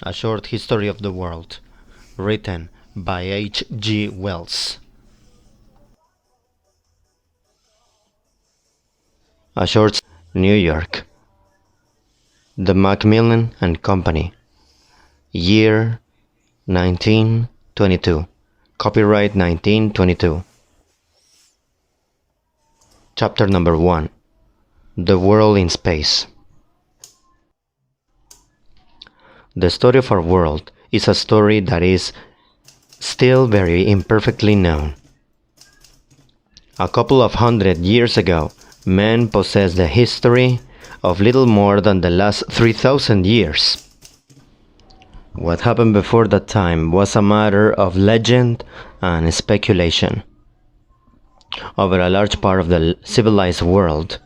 A Short History of the World, written by H. G. Wells. A Short New York. The Macmillan and Company. Year 1922. Copyright 1922. Chapter number 1. The World in Space. The story of our world is a story that is still very imperfectly known. A couple of 100 years ago, man possessed the history of little more than the last 3,000 years. What happened before that time was a matter of legend and speculation. Over a large part of the civilized world,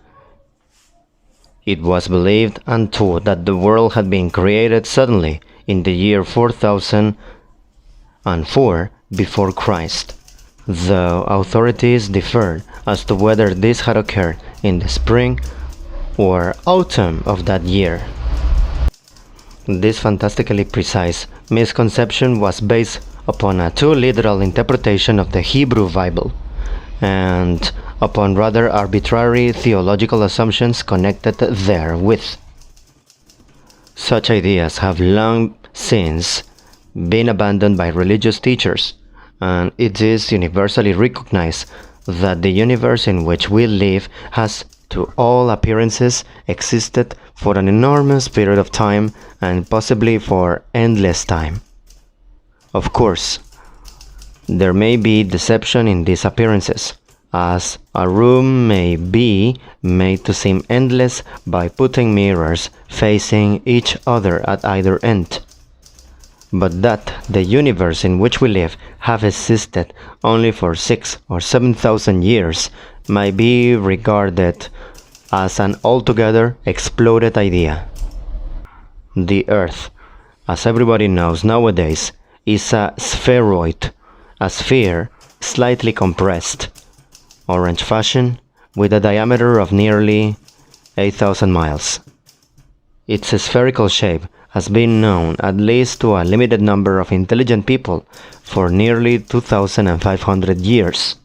it was believed and taught that the world had been created suddenly in the year 4004 before Christ, though authorities differed as to whether this had occurred in the spring or autumn of that year. This fantastically precise misconception was based upon a too literal interpretation of the Hebrew Bible and upon rather arbitrary theological assumptions connected therewith. Such ideas have long since been abandoned by religious teachers, and it is universally recognized that the universe in which we live has, to all appearances, existed for an enormous period of time and possibly for endless time. Of course, there may be deception in these appearances, as a room may be made to seem endless by putting mirrors facing each other at either end. But that the universe in which we live have existed only for 6,000 or 7,000 years may be regarded as an altogether exploded idea. The Earth, as everybody knows nowadays, is a spheroid, a sphere slightly compressed, orange fashion, with a diameter of nearly 8,000 miles. Its spherical shape has been known at least to a limited number of intelligent people for nearly 2,500 years.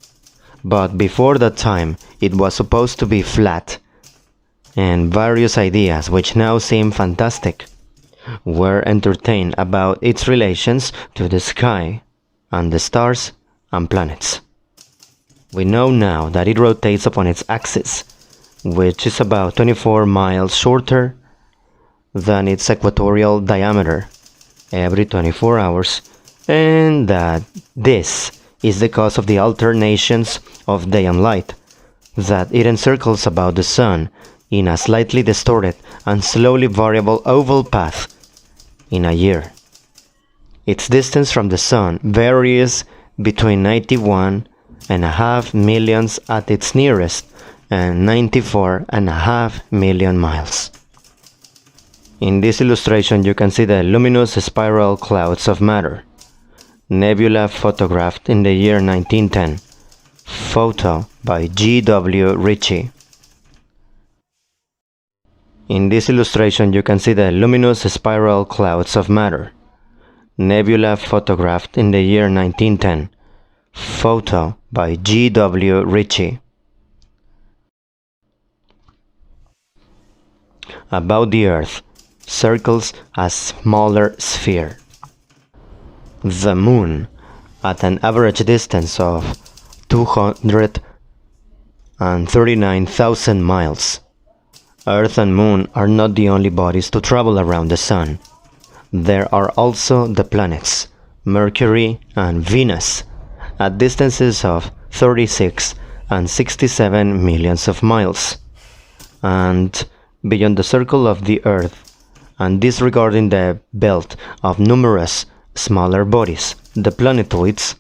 But before that time, it was supposed to be flat, and various ideas which now seem fantastic were entertained about its relations to the sky and the stars and planets. We know now that it rotates upon its axis, which is about 24 miles shorter than its equatorial diameter every 24 hours, and that this is the cause of the alternations of day and light, that it encircles about the sun in a slightly distorted and slowly variable oval path in a year. Its distance from the sun varies between 91.5 million at its nearest and 94.5 million miles. In this illustration you can see the luminous spiral clouds of matter. Nebula photographed in the year 1910. Photo by G.W. Ritchie. In this illustration you can see the luminous spiral clouds of matter. Nebula photographed in the year 1910. Photo by G.W. Ritchie. About the Earth circles a smaller sphere. The Moon, at an average distance of 239,000 miles. Earth and Moon are not the only bodies to travel around the Sun. There are also the planets, Mercury and Venus, at distances of 36 and 67 millions of miles, and beyond the circle of the Earth, and disregarding the belt of numerous smaller bodies, the planetoids,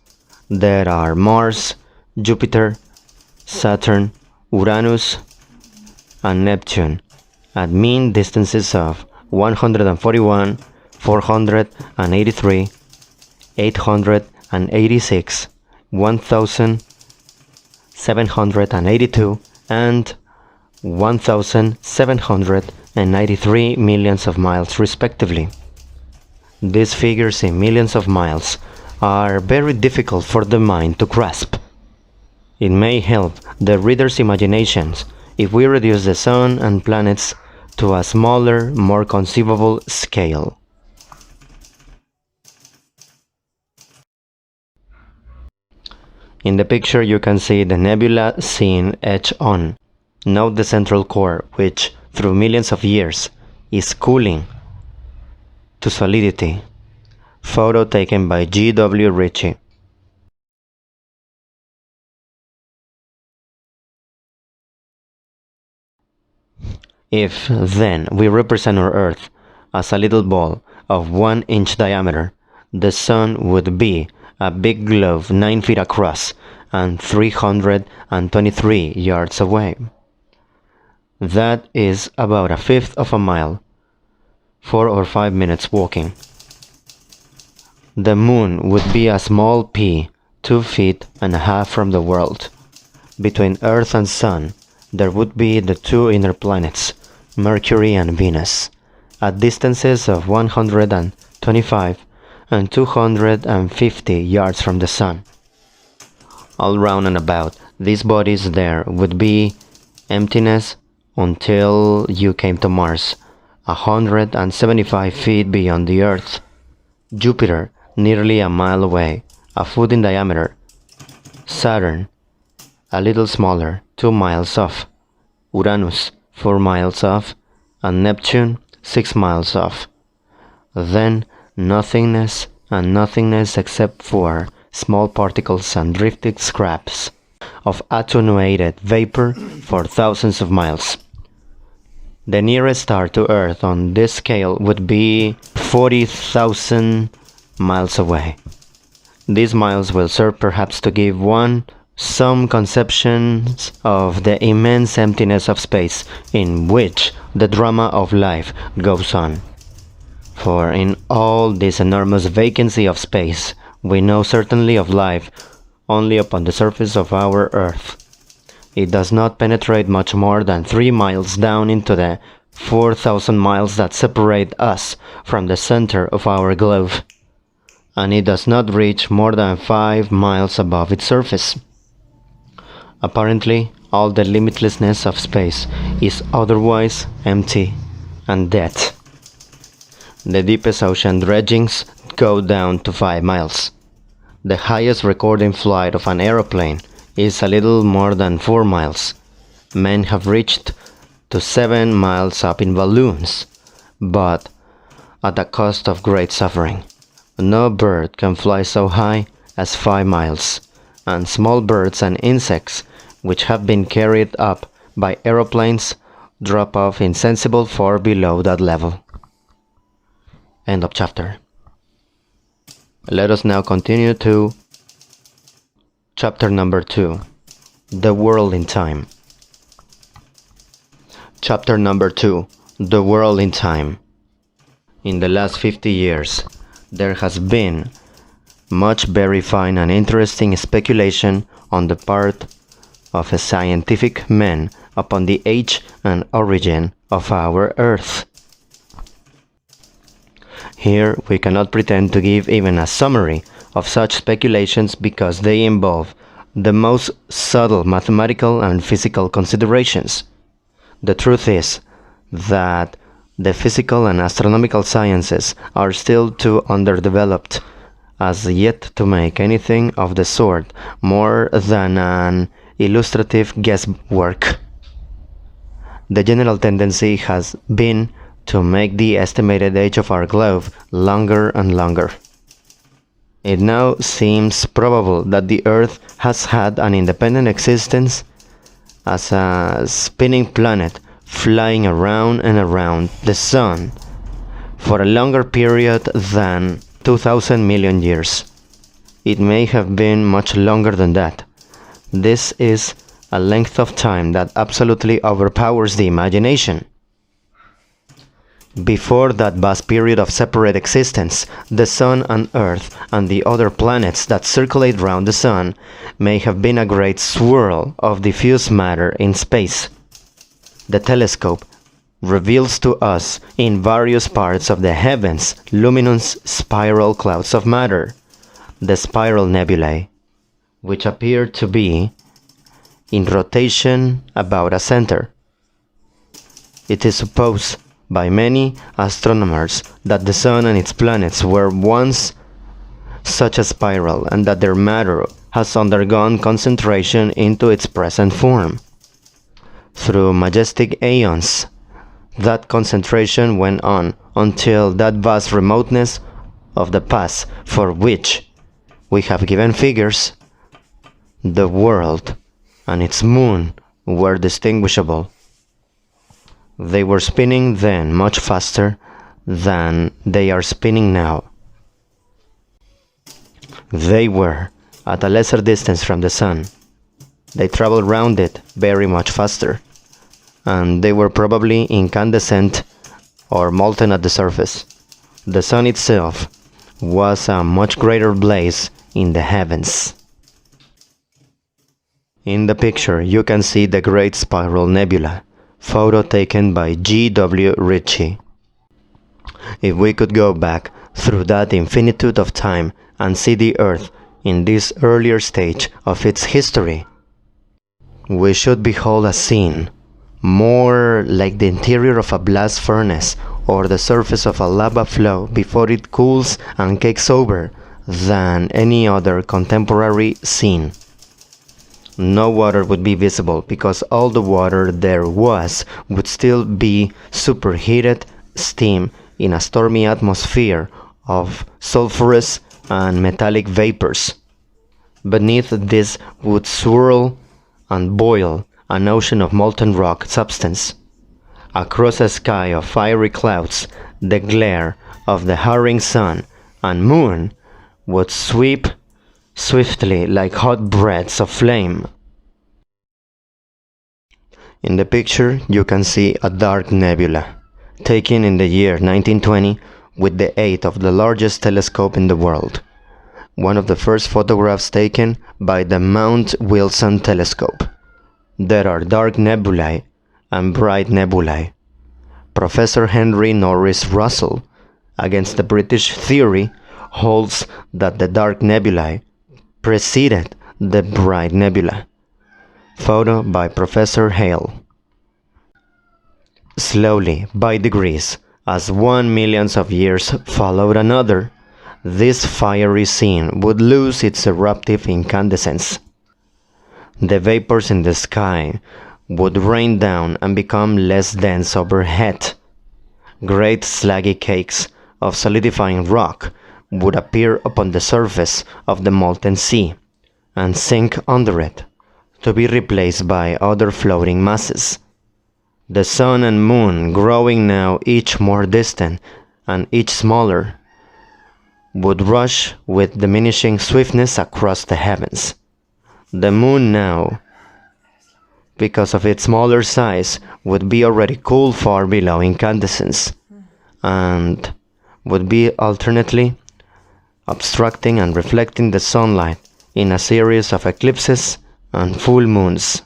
there are Mars, Jupiter, Saturn, Uranus, and Neptune, at mean distances of 141, 483, 886, 1,782, and 1,793 millions of miles respectively. These figures in millions of miles are very difficult for the mind to grasp. It may help the reader's imaginations if we reduce the sun and planets to a smaller, more conceivable scale. In the picture you can see the nebula scene etched on. Note the central core, which, through millions of years, is cooling to solidity. Photo taken by G.W. Ritchie. If, then, we represent our Earth as a little ball of 1 inch diameter, the Sun would be a big globe 9 feet across and 323 yards away. That is about a fifth of a mile, 4 or 5 minutes walking. The Moon would be a small pea, 2.5 feet from the world. Between Earth and Sun, there would be the two inner planets, Mercury and Venus, at distances of 125 and 250 yards from the Sun. All round and about these bodies there would be emptiness until you came to Mars, 175 feet beyond the Earth. Jupiter, nearly a mile away, a foot in diameter. Saturn, a little smaller, 2 miles off. Uranus, 4 miles off. And Neptune, 6 miles off. Then nothingness and nothingness except for small particles and drifted scraps of attenuated vapor for thousands of miles. The nearest star to Earth on this scale would be 40,000 miles away. These miles will serve perhaps to give one some conceptions of the immense emptiness of space in which the drama of life goes on. For in all this enormous vacancy of space, we know certainly of life only upon the surface of our Earth. It does not penetrate much more than 3 miles down into the 4,000 miles that separate us from the center of our globe, and it does not reach more than 5 miles above its surface. Apparently, all the limitlessness of space is otherwise empty and dead. The deepest ocean dredgings go down to 5 miles. The highest recorded flight of an aeroplane is a little more than 4 miles. Men have reached to 7 miles up in balloons, but at the cost of great suffering. No bird can fly so high as 5 miles, and small birds and insects which have been carried up by aeroplanes drop off insensible far below that level. End of chapter. Let us now continue to chapter number 2, The World in Time. Chapter number 2, The World in Time. In the last 50 years, there has been much very fine and interesting speculation on the part of scientific men upon the age and origin of our Earth. Here we cannot pretend to give even a summary of such speculations because they involve the most subtle mathematical and physical considerations. The truth is that the physical and astronomical sciences are still too underdeveloped as yet to make anything of the sort more than an illustrative guesswork. The general tendency has been to make the estimated age of our globe longer and longer. It now seems probable that the Earth has had an independent existence as a spinning planet flying around and around the Sun for a longer period than 2,000 million years. It may have been much longer than that. This is a length of time that absolutely overpowers the imagination. Before that vast period of separate existence, the Sun and Earth and the other planets that circulate round the Sun may have been a great swirl of diffuse matter in space. The telescope reveals to us in various parts of the heavens luminous spiral clouds of matter, the spiral nebulae, which appear to be in rotation about a center. It is supposed by many astronomers that the Sun and its planets were once such a spiral and that their matter has undergone concentration into its present form. Through majestic aeons, that concentration went on until that vast remoteness of the past for which we have given figures, the world and its moon were distinguishable. They were spinning then much faster than they are spinning now. They were at a lesser distance from the Sun. They traveled round it very much faster, and they were probably incandescent or molten at the surface. The Sun itself was a much greater blaze in the heavens. In the picture you can see the Great Spiral Nebula, photo taken by G.W. Ritchie. If we could go back through that infinitude of time and see the Earth in this earlier stage of its history, we should behold a scene more like the interior of a blast furnace or the surface of a lava flow before it cools and cakes over than any other contemporary scene. No water would be visible because all the water there was would still be superheated steam in a stormy atmosphere of sulfurous and metallic vapors. Beneath this would swirl and boil an ocean of molten rock substance. Across a sky of fiery clouds, the glare of the hurrying sun and moon would sweep swiftly like hot breaths of flame. In the picture you can see a dark nebula, taken in the year 1920 with the aid of the largest telescope in the world, one of the first photographs taken by the Mount Wilson telescope. There are dark nebulae and bright nebulae. Professor Henry Norris Russell, against the British theory, holds that the dark nebulae preceded the bright nebula. Photo by Professor Hale. Slowly, by degrees, as 1 million of years followed another, this fiery scene would lose its eruptive incandescence. The vapors in the sky would rain down and become less dense overhead. Great slaggy cakes of solidifying rock would appear upon the surface of the molten sea and sink under it, to be replaced by other floating masses. The sun and moon, growing now each more distant and each smaller, would rush with diminishing swiftness across the heavens. The moon now, because of its smaller size, would be already cooled far below incandescence, and would be alternately obstructing and reflecting the sunlight in a series of eclipses and full moons.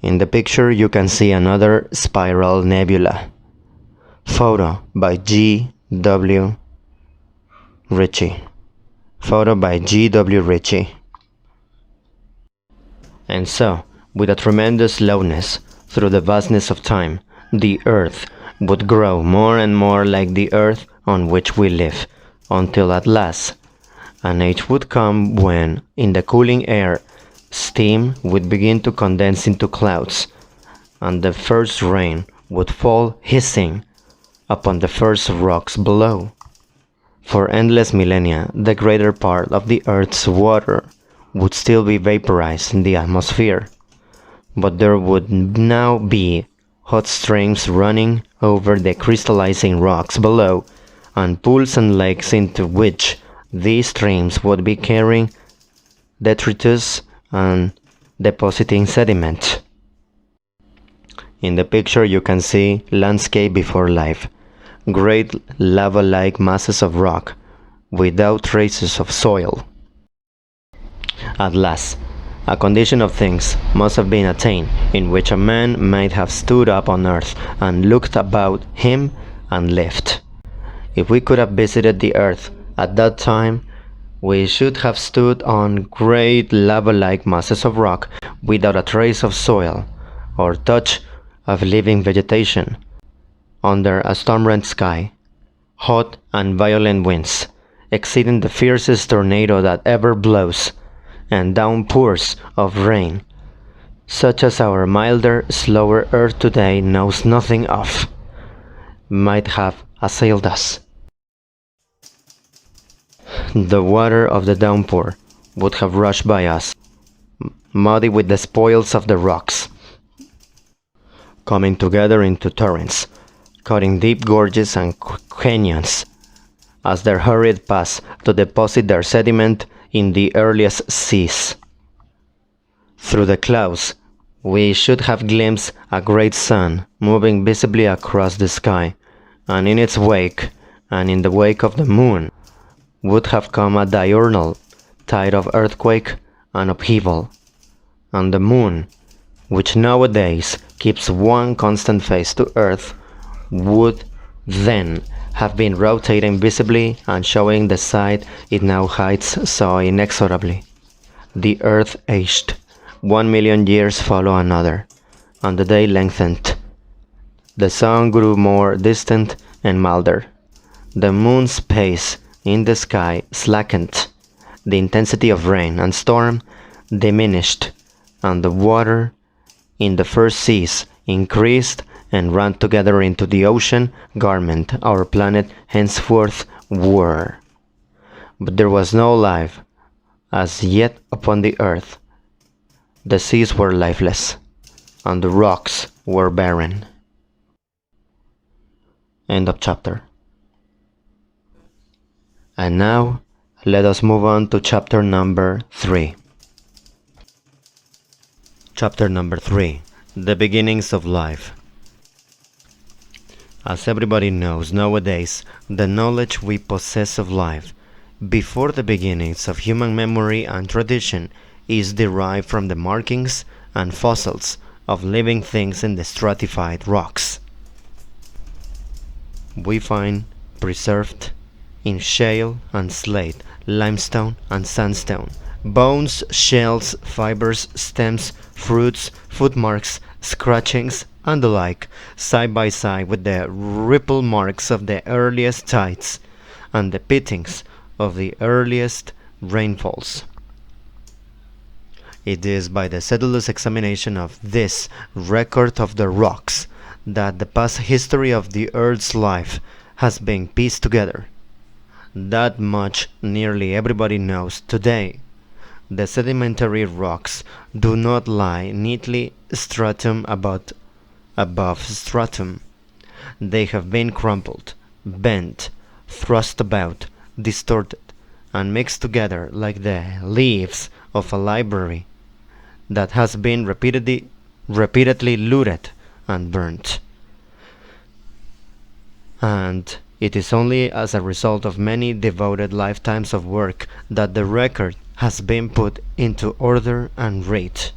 In the picture you can see another spiral nebula. Photo by G.W. Ritchie. Photo by G.W. Ritchie. And so, with a tremendous slowness, through the vastness of time, the Earth would grow more and more like the Earth on which we live, until at last an age would come when, in the cooling air, steam would begin to condense into clouds, and the first rain would fall hissing upon the first rocks below. For endless millennia, the greater part of the Earth's water would still be vaporized in the atmosphere, but there would now be hot streams running over the crystallizing rocks below, and pools and lakes into which these streams would be carrying detritus and depositing sediment. In the picture you can see landscape before life, great lava-like masses of rock without traces of soil. At last, A condition of things must have been attained in which a man might have stood up on earth and looked about him and lived. If we could have visited the earth at that time, we should have stood on great lava-like masses of rock without a trace of soil or touch of living vegetation, under a storm-rent sky, hot and violent winds, exceeding the fiercest tornado that ever blows, and downpours of rain, such as our milder, slower earth today knows nothing of, might have assailed us. The water of the downpour would have rushed by us, muddy with the spoils of the rocks, coming together into torrents, cutting deep gorges and canyons, as they hurried past to deposit their sediment in the earliest seas. Through the clouds, we should have glimpsed a great sun moving visibly across the sky, and in its wake, and in the wake of the moon, would have come a diurnal tide of earthquake and upheaval, and the moon, which nowadays keeps one constant face to earth, would then have been rotating visibly and showing the side it now hides so inexorably. The earth aged. 1,000,000 years follow another, and the day lengthened. The sun grew more distant and milder. The moon's pace in the sky slackened. The intensity of rain and storm diminished, and the water in the first seas increased and ran together into the ocean garment our planet henceforth wore. But there was no life as yet upon the earth. The seas were lifeless, and the rocks were barren. End of chapter. And now, let us move on to chapter number 3. Chapter number 3. The beginnings of life. As everybody knows nowadays, the knowledge we possess of life, before the beginnings of human memory and tradition, is derived from the markings and fossils of living things in the stratified rocks. We find preserved in shale and slate, limestone and sandstone, bones, shells, fibers, stems, fruits, footmarks, scratchings, and the like, side by side with the ripple marks of the earliest tides and the pittings of the earliest rainfalls. It is by the sedulous examination of this record of the rocks that the past history of the Earth's life has been pieced together. That much nearly everybody knows today. The sedimentary rocks do not lie neatly stratum above stratum. They have been crumpled, bent, thrust about, distorted, and mixed together like the leaves of a library that has been repeatedly looted and burnt. And it is only as a result of many devoted lifetimes of work that the record has been put into order and rate.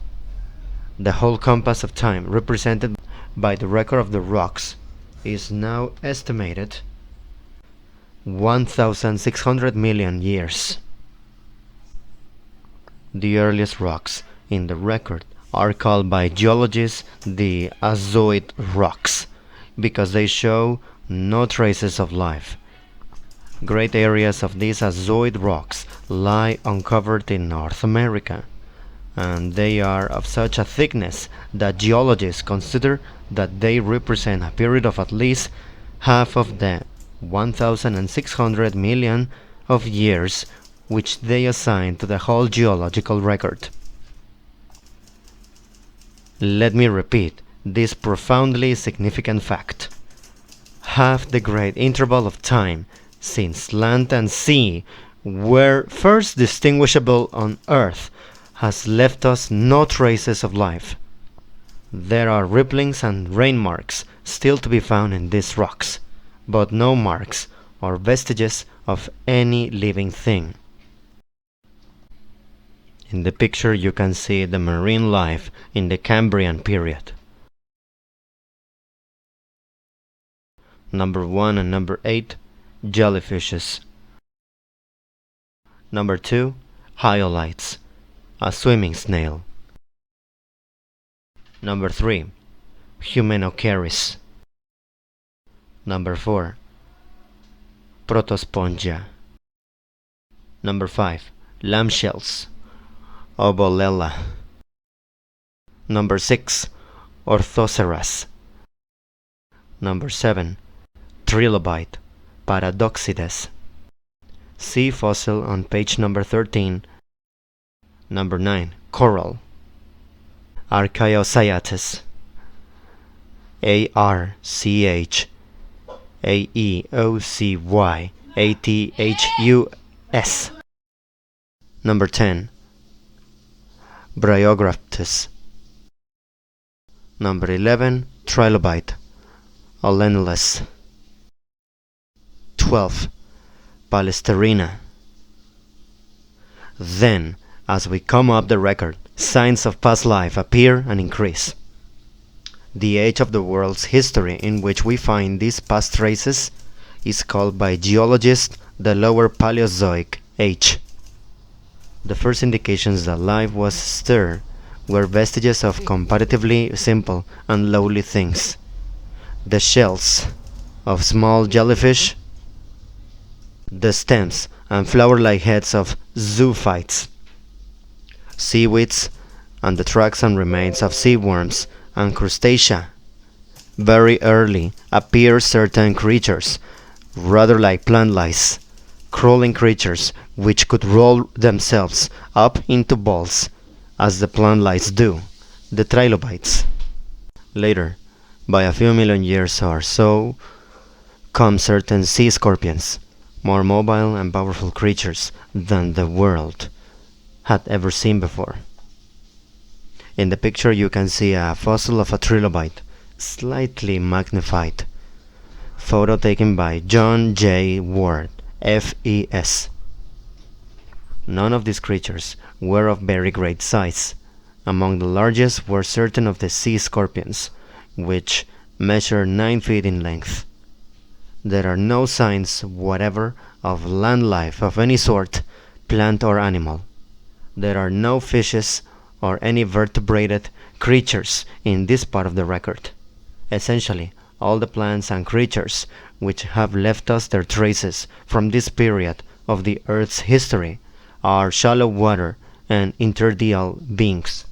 The whole compass of time represented by the record of the rocks is now estimated 1,600 million years. The earliest rocks in the record are called by geologists the azoid rocks because they show no traces of life. Great areas of these azoid rocks lie uncovered in North America, and they are of such a thickness that geologists consider that they represent a period of at least half of the 1,600 million of years which they assign to the whole geological record. Let me repeat this profoundly significant fact. Half the great interval of time since land and sea were first distinguishable on Earth has left us no traces of life. There are ripplings and rain marks still to be found in these rocks, but no marks or vestiges of any living thing. In the picture you can see the marine life in the Cambrian period. Number 1 and number 8, jellyfishes. Number 2, hyolites, a swimming snail. Number 3, Humenocaris. Number 4, Protospongia. Number 5, lamb-shells, Obolella. Number 6, Orthoceras. Number 7, trilobite, Paradoxides. See fossil on page number 13. Number 9, coral, Archaeocyathus, Archaeocyathus. Number 10, Bryograptus. Number 11, trilobite, Olenulus. 12, Palesterina. Then, as we come up the record, signs of past life appear and increase. The age of the world's history in which we find these past traces is called by geologists the Lower Paleozoic age. The first indications that life was stirred were vestiges of comparatively simple and lowly things. The shells of small jellyfish, the stems and flower-like heads of zoophytes, seaweeds, and the tracks and remains of sea worms and crustacea. Very early appear certain creatures, rather like plant lice, crawling creatures which could roll themselves up into balls, as the plant lice do, the trilobites. Later, by a few million years or so, come certain sea scorpions, more mobile and powerful creatures than the world had ever seen before. In the picture you can see a fossil of a trilobite, slightly magnified. Photo taken by John J. Ward, FES. None of these creatures were of very great size. Among the largest were certain of the sea scorpions, which measure 9 feet in length. There are no signs whatever of land life of any sort, plant or animal. There are no fishes or any vertebrated creatures in this part of the record. Essentially, all the plants and creatures which have left us their traces from this period of the Earth's history are shallow water and interdial beings.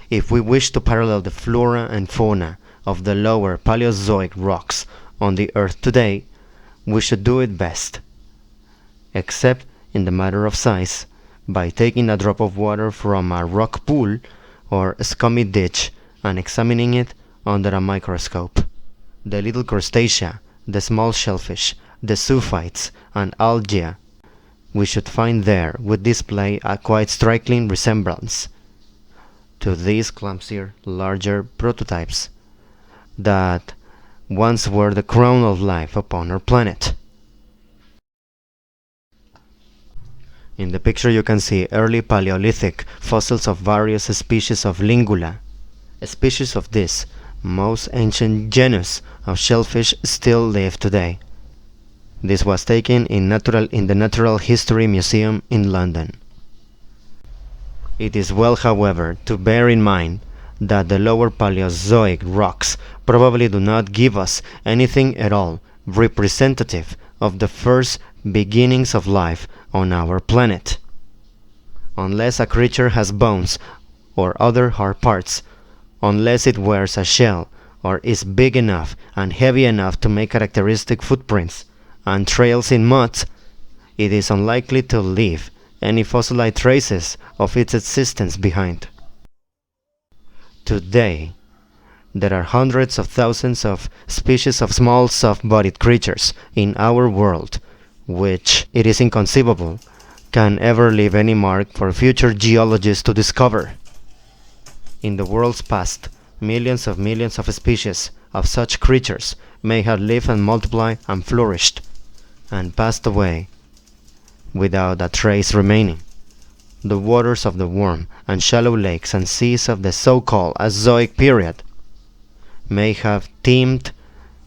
If we wish to parallel the flora and fauna of the lower Paleozoic rocks on the Earth today, we should do it best, except in the matter of size, by taking a drop of water from a rock pool or a scummy ditch and examining it under a microscope. The little crustacea, the small shellfish, the zoophytes and algae we should find there would display a quite striking resemblance to these clumsier, larger prototypes that once were the crown of life upon our planet. In the picture you can see early Paleolithic fossils of various species of Lingula. Species of this most ancient genus of shellfish still live today. This was taken in the Natural History Museum in London. It is well, however, to bear in mind that the lower Paleozoic rocks probably do not give us anything at all representative of the first beginnings of life on our planet. Unless a creature has bones or other hard parts, unless it wears a shell or is big enough and heavy enough to make characteristic footprints and trails in mud, it is unlikely to leave any fossilized traces of its existence behind. Today, there are hundreds of thousands of species of small soft-bodied creatures in our world, which it is inconceivable can ever leave any mark for future geologists to discover. In the world's past, millions of species of such creatures may have lived and multiplied and flourished, and passed away without a trace remaining. the waters of the warm and shallow lakes and seas of the so-called Azoic period may have teemed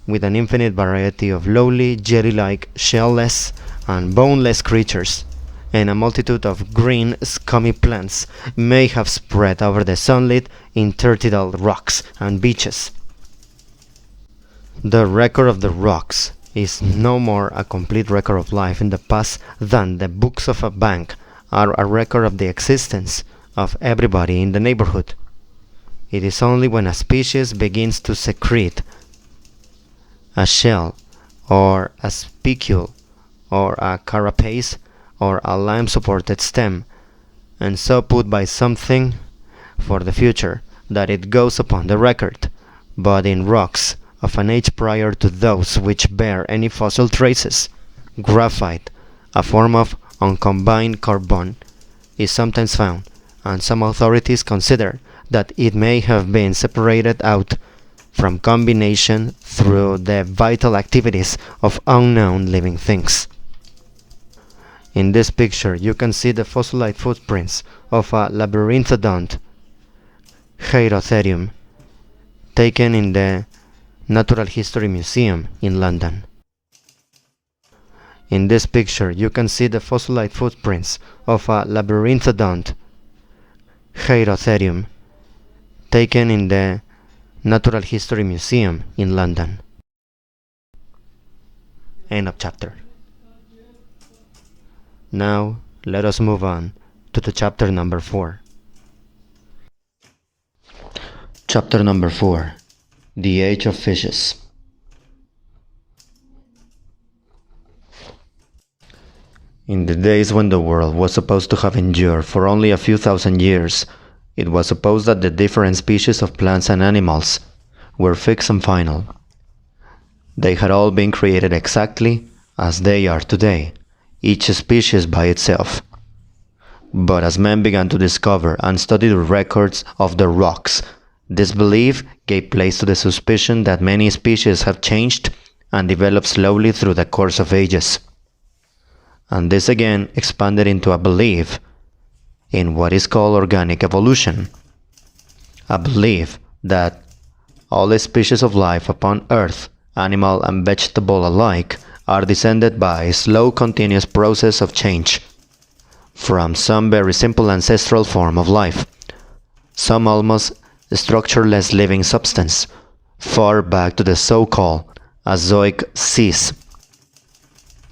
with an infinite variety of lowly, jelly-like, shell-less, and boneless creatures, and a multitude of green, scummy plants may have spread over the sunlit, intertidal rocks and beaches. The record of the rocks is no more a complete record of life in the past than the books of a bank are a record of the existence of everybody in the neighborhood. It is only when a species begins to secrete a shell, or a spicule, or a carapace, or a lime-supported stem, and so put by something for the future, that it goes upon the record, but in rocks of an age prior to those which bear any fossil traces. Graphite, a form of uncombined carbon, is sometimes found, and some authorities consider that it may have been separated out from combination through the vital activities of unknown living things. In this picture you can see the fossilized footprints of a labyrinthodont Hierotherium taken in the Natural History Museum in London. In this picture you can see the fossilized footprints of a labyrinthodont Hierotherium taken in the Natural History Museum in London. End of chapter. Now let us move on to the chapter number 4. Chapter number 4. The Age of Fishes. In the days when the world was supposed to have endured for only a few thousand years, it was supposed that the different species of plants and animals were fixed and final. They had all been created exactly as they are today, each species by itself. But as men began to discover and study the records of the rocks, this belief gave place to the suspicion that many species have changed and developed slowly through the course of ages. And this again expanded into a belief in what is called organic evolution, a belief that all the species of life upon Earth, animal and vegetable alike, are descended by a slow continuous process of change from some very simple ancestral form of life, some almost structureless living substance, far back to the so-called Azoic seas.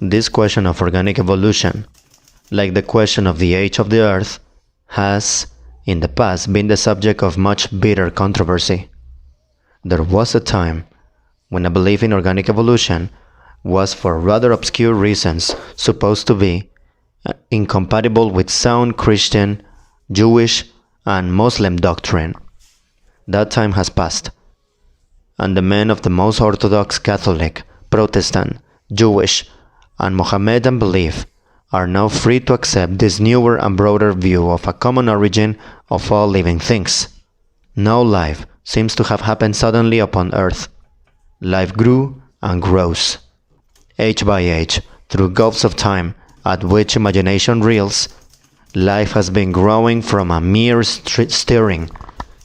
This question of organic evolution, like the question of the age of the Earth, has in the past been the subject of much bitter controversy. There was a time when a belief in organic evolution was, for rather obscure reasons, supposed to be incompatible with sound Christian, Jewish, and Muslim doctrine. That time has passed, and the men of the most orthodox Catholic, Protestant, Jewish, and Mohammedan belief are now free to accept this newer and broader view of a common origin of all living things. No life seems to have happened suddenly upon Earth. Life grew and grows, age by age, through gulfs of time at which imagination reels. Life has been growing from a mere stirring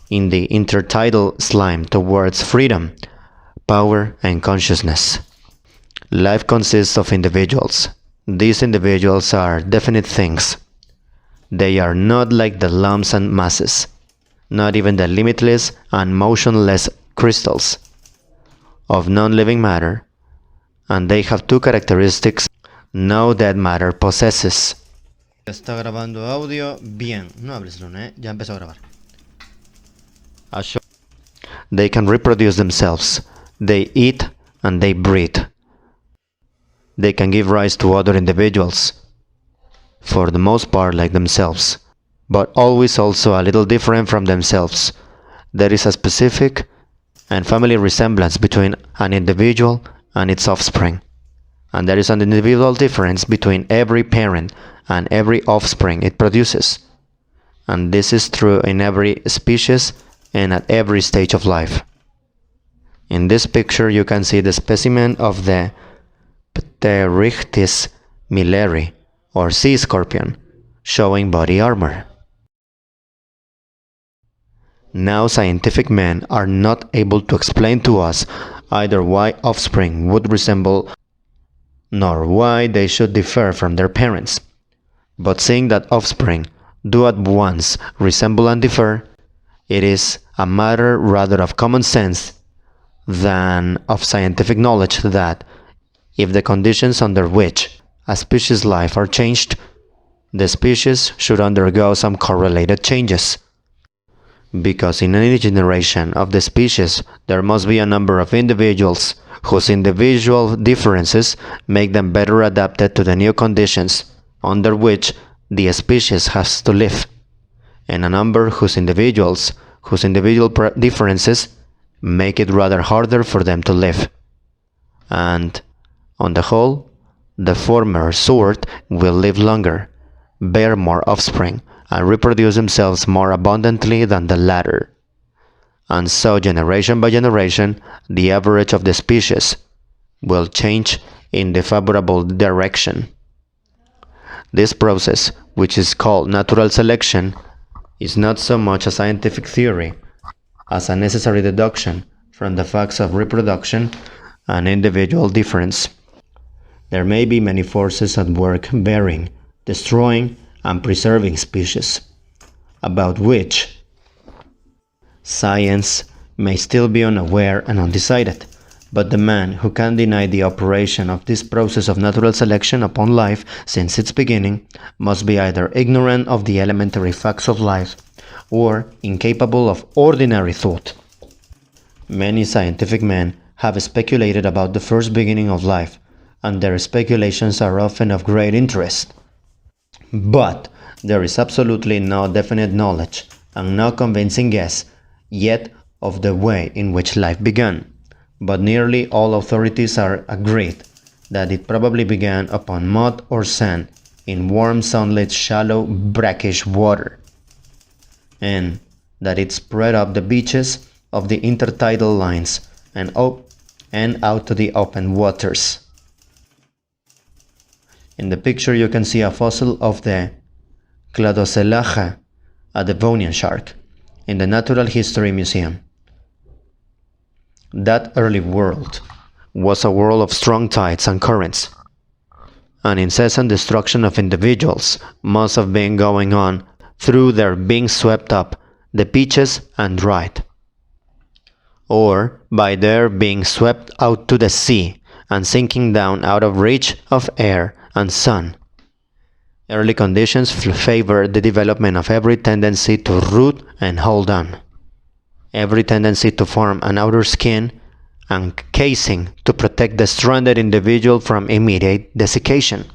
in the intertidal slime towards freedom, power, and consciousness. Life consists of individuals. These individuals are definite things. They are not like the lumps and masses, not even the limitless and motionless crystals of non-living matter, and they have two characteristics no dead matter possesses. Está grabando audio bien. No hables, Luna, ya empezó a grabar. They can reproduce themselves. They eat and they breathe. They can give rise to other individuals, for the most part like themselves, but always also a little different from themselves. There is a specific and family resemblance between an individual and its offspring, and there is an individual difference between every parent and every offspring it produces. And this is true in every species and at every stage of life. In this picture you can see the specimen of the Pterichthys milleri, or sea scorpion, showing body armor. Now scientific men are not able to explain to us either why offspring would resemble nor why they should differ from their parents. But seeing that offspring do at once resemble and differ, it is a matter rather of common sense than of scientific knowledge that if the conditions under which a species' life are changed, the species should undergo some correlated changes. Because in any generation of the species there must be a number of individuals whose individual differences make them better adapted to the new conditions under which the species has to live, and a number whose individual differences make it rather harder for them to live. And, on the whole, the former sort will live longer, bear more offspring, and reproduce themselves more abundantly than the latter. And so, generation by generation, the average of the species will change in the favorable direction. This process, which is called natural selection, is not so much a scientific theory as a necessary deduction from the facts of reproduction and individual difference. There may be many forces at work bearing, destroying, and preserving species, about which science may still be unaware and undecided, but the man who can deny the operation of this process of natural selection upon life since its beginning must be either ignorant of the elementary facts of life or incapable of ordinary thought. Many scientific men have speculated about the first beginning of life, and their speculations are often of great interest. But there is absolutely no definite knowledge and no convincing guess yet of the way in which life began. But nearly all authorities are agreed that it probably began upon mud or sand in warm sunlit shallow brackish water, and that it spread up the beaches of the intertidal lines and out to the open waters. In the picture you can see a fossil of the Cladocelacha, a Devonian shark, in the Natural History Museum. That early world was a world of strong tides and currents. An incessant destruction of individuals must have been going on through their being swept up the beaches and dried, or by their being swept out to the sea and sinking down out of reach of air and sun. Early conditions favored the development of every tendency to root and hold on, every tendency to form an outer skin and casing to protect the stranded individual from immediate desiccation.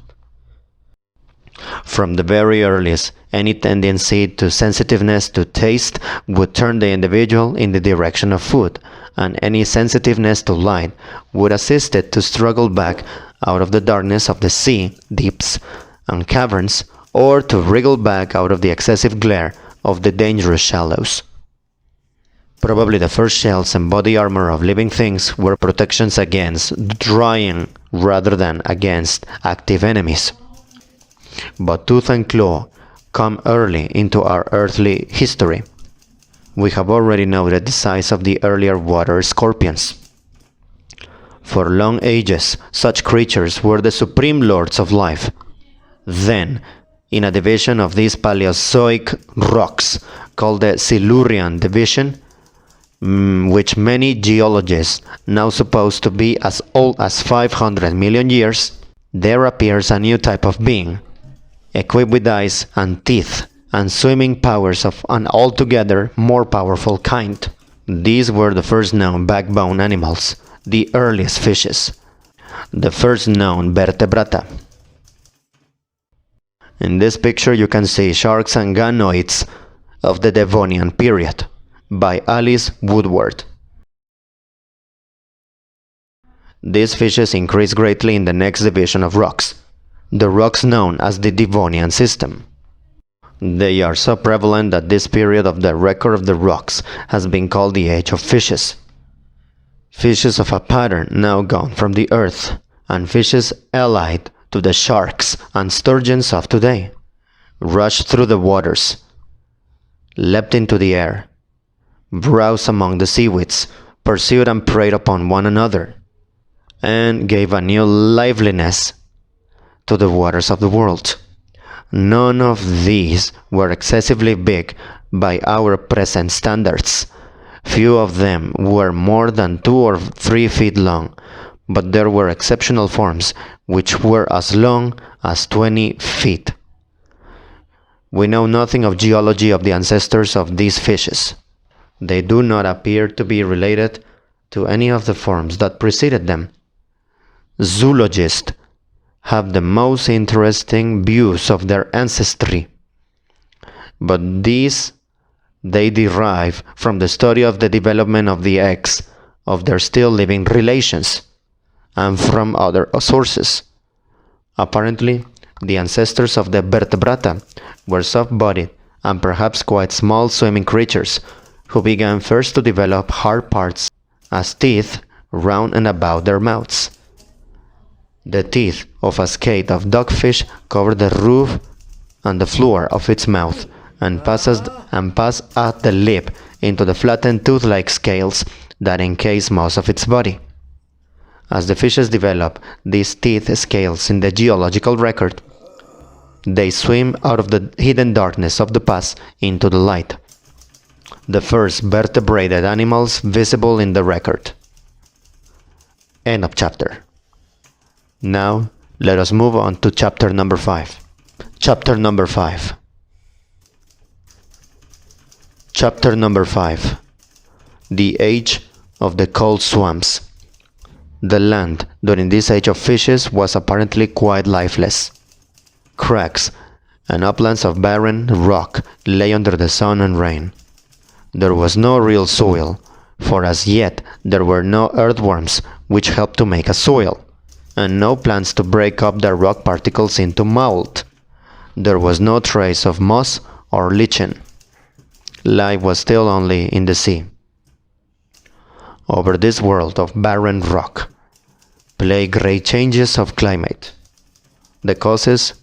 From the very earliest, any tendency to sensitiveness to taste would turn the individual in the direction of food, and any sensitiveness to light would assist it to struggle back out of the darkness of the sea deeps and caverns, or to wriggle back out of the excessive glare of the dangerous shallows. Probably the first shells and body armor of living things were protections against drying rather than against active enemies. But tooth and claw come early into our earthly history. We have already noted the size of the earlier water scorpions. For long ages, such creatures were the supreme lords of life. Then, in a division of these Paleozoic rocks called the Silurian division, which many geologists now suppose to be as old as 500 million years, there appears a new type of being, equipped with eyes and teeth and swimming powers of an altogether more powerful kind. These were the first known backbone animals, the earliest fishes, the first known vertebrata. In this picture you can see sharks and ganoids of the Devonian period by Alice Woodward. These fishes increase greatly in the next division of rocks, the rocks known as the Devonian system. They are so prevalent that this period of the record of the rocks has been called the Age of Fishes. Fishes of a pattern now gone from the earth, and fishes allied to the sharks and sturgeons of today, rushed through the waters, leapt into the air, browsed among the seaweeds, pursued and preyed upon one another, and gave a new liveliness to the waters of the world. None of these were excessively big by our present standards. Few of them were more than 2 or 3 feet long, but there were exceptional forms which were as long as 20 feet. We know nothing of geology of the ancestors of these fishes. They do not appear to be related to any of the forms that preceded them. Zoologists have the most interesting views of their ancestry, but these they derive from the study of the development of the eggs of their still living relations, and from other sources. Apparently, the ancestors of the vertebrata were soft-bodied and perhaps quite small swimming creatures, who began first to develop hard parts as teeth round and about their mouths. The teeth of a skate of dogfish cover the roof and the floor of its mouth, and pass at the lip into the flattened tooth-like scales that encase most of its body. As the fishes develop these teeth scales in the geological record, they swim out of the hidden darkness of the past into the light. The first vertebrated animals visible in the record. End of chapter. Now, let us move on to chapter number 5. Chapter number 5. Chapter number 5. The age of the cold swamps. The land during this age of fishes was apparently quite lifeless. Cracks and uplands of barren rock lay under the sun and rain. There was no real soil, for as yet there were no earthworms which helped to make a soil, and no plants to break up the rock particles into mold. There was no trace of moss or lichen. Life was still only in the sea. Over this world of barren rock play great changes of climate. The causes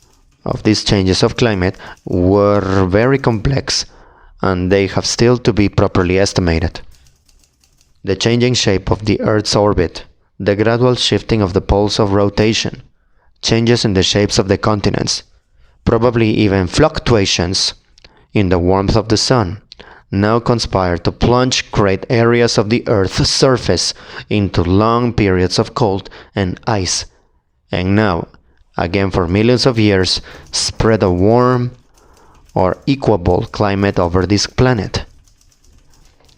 of these changes of climate were very complex, and they have still to be properly estimated. The changing shape of the Earth's orbit, the gradual shifting of the poles of rotation, changes in the shapes of the continents, probably even fluctuations in the warmth of the sun, now conspire to plunge great areas of the Earth's surface into long periods of cold and ice, and now, again for millions of years, spread a warm or equable climate over this planet.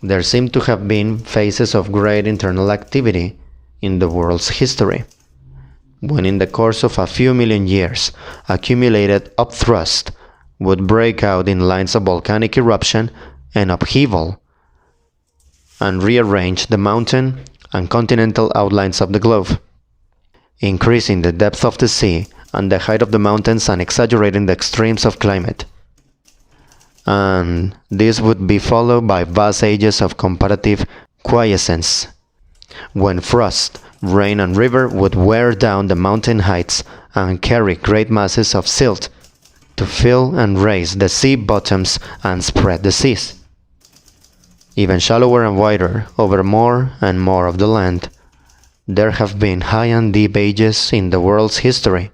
There seem to have been phases of great internal activity in the world's history, when in the course of a few million years, accumulated upthrust would break out in lines of volcanic eruption and upheaval, and rearrange the mountain and continental outlines of the globe, increasing the depth of the sea and the height of the mountains and exaggerating the extremes of climate. And this would be followed by vast ages of comparative quiescence, when frost, rain and river would wear down the mountain heights and carry great masses of silt to fill and raise the sea bottoms and spread the seas. Even shallower and wider over more and more of the land, there have been high and deep ages in the world's history.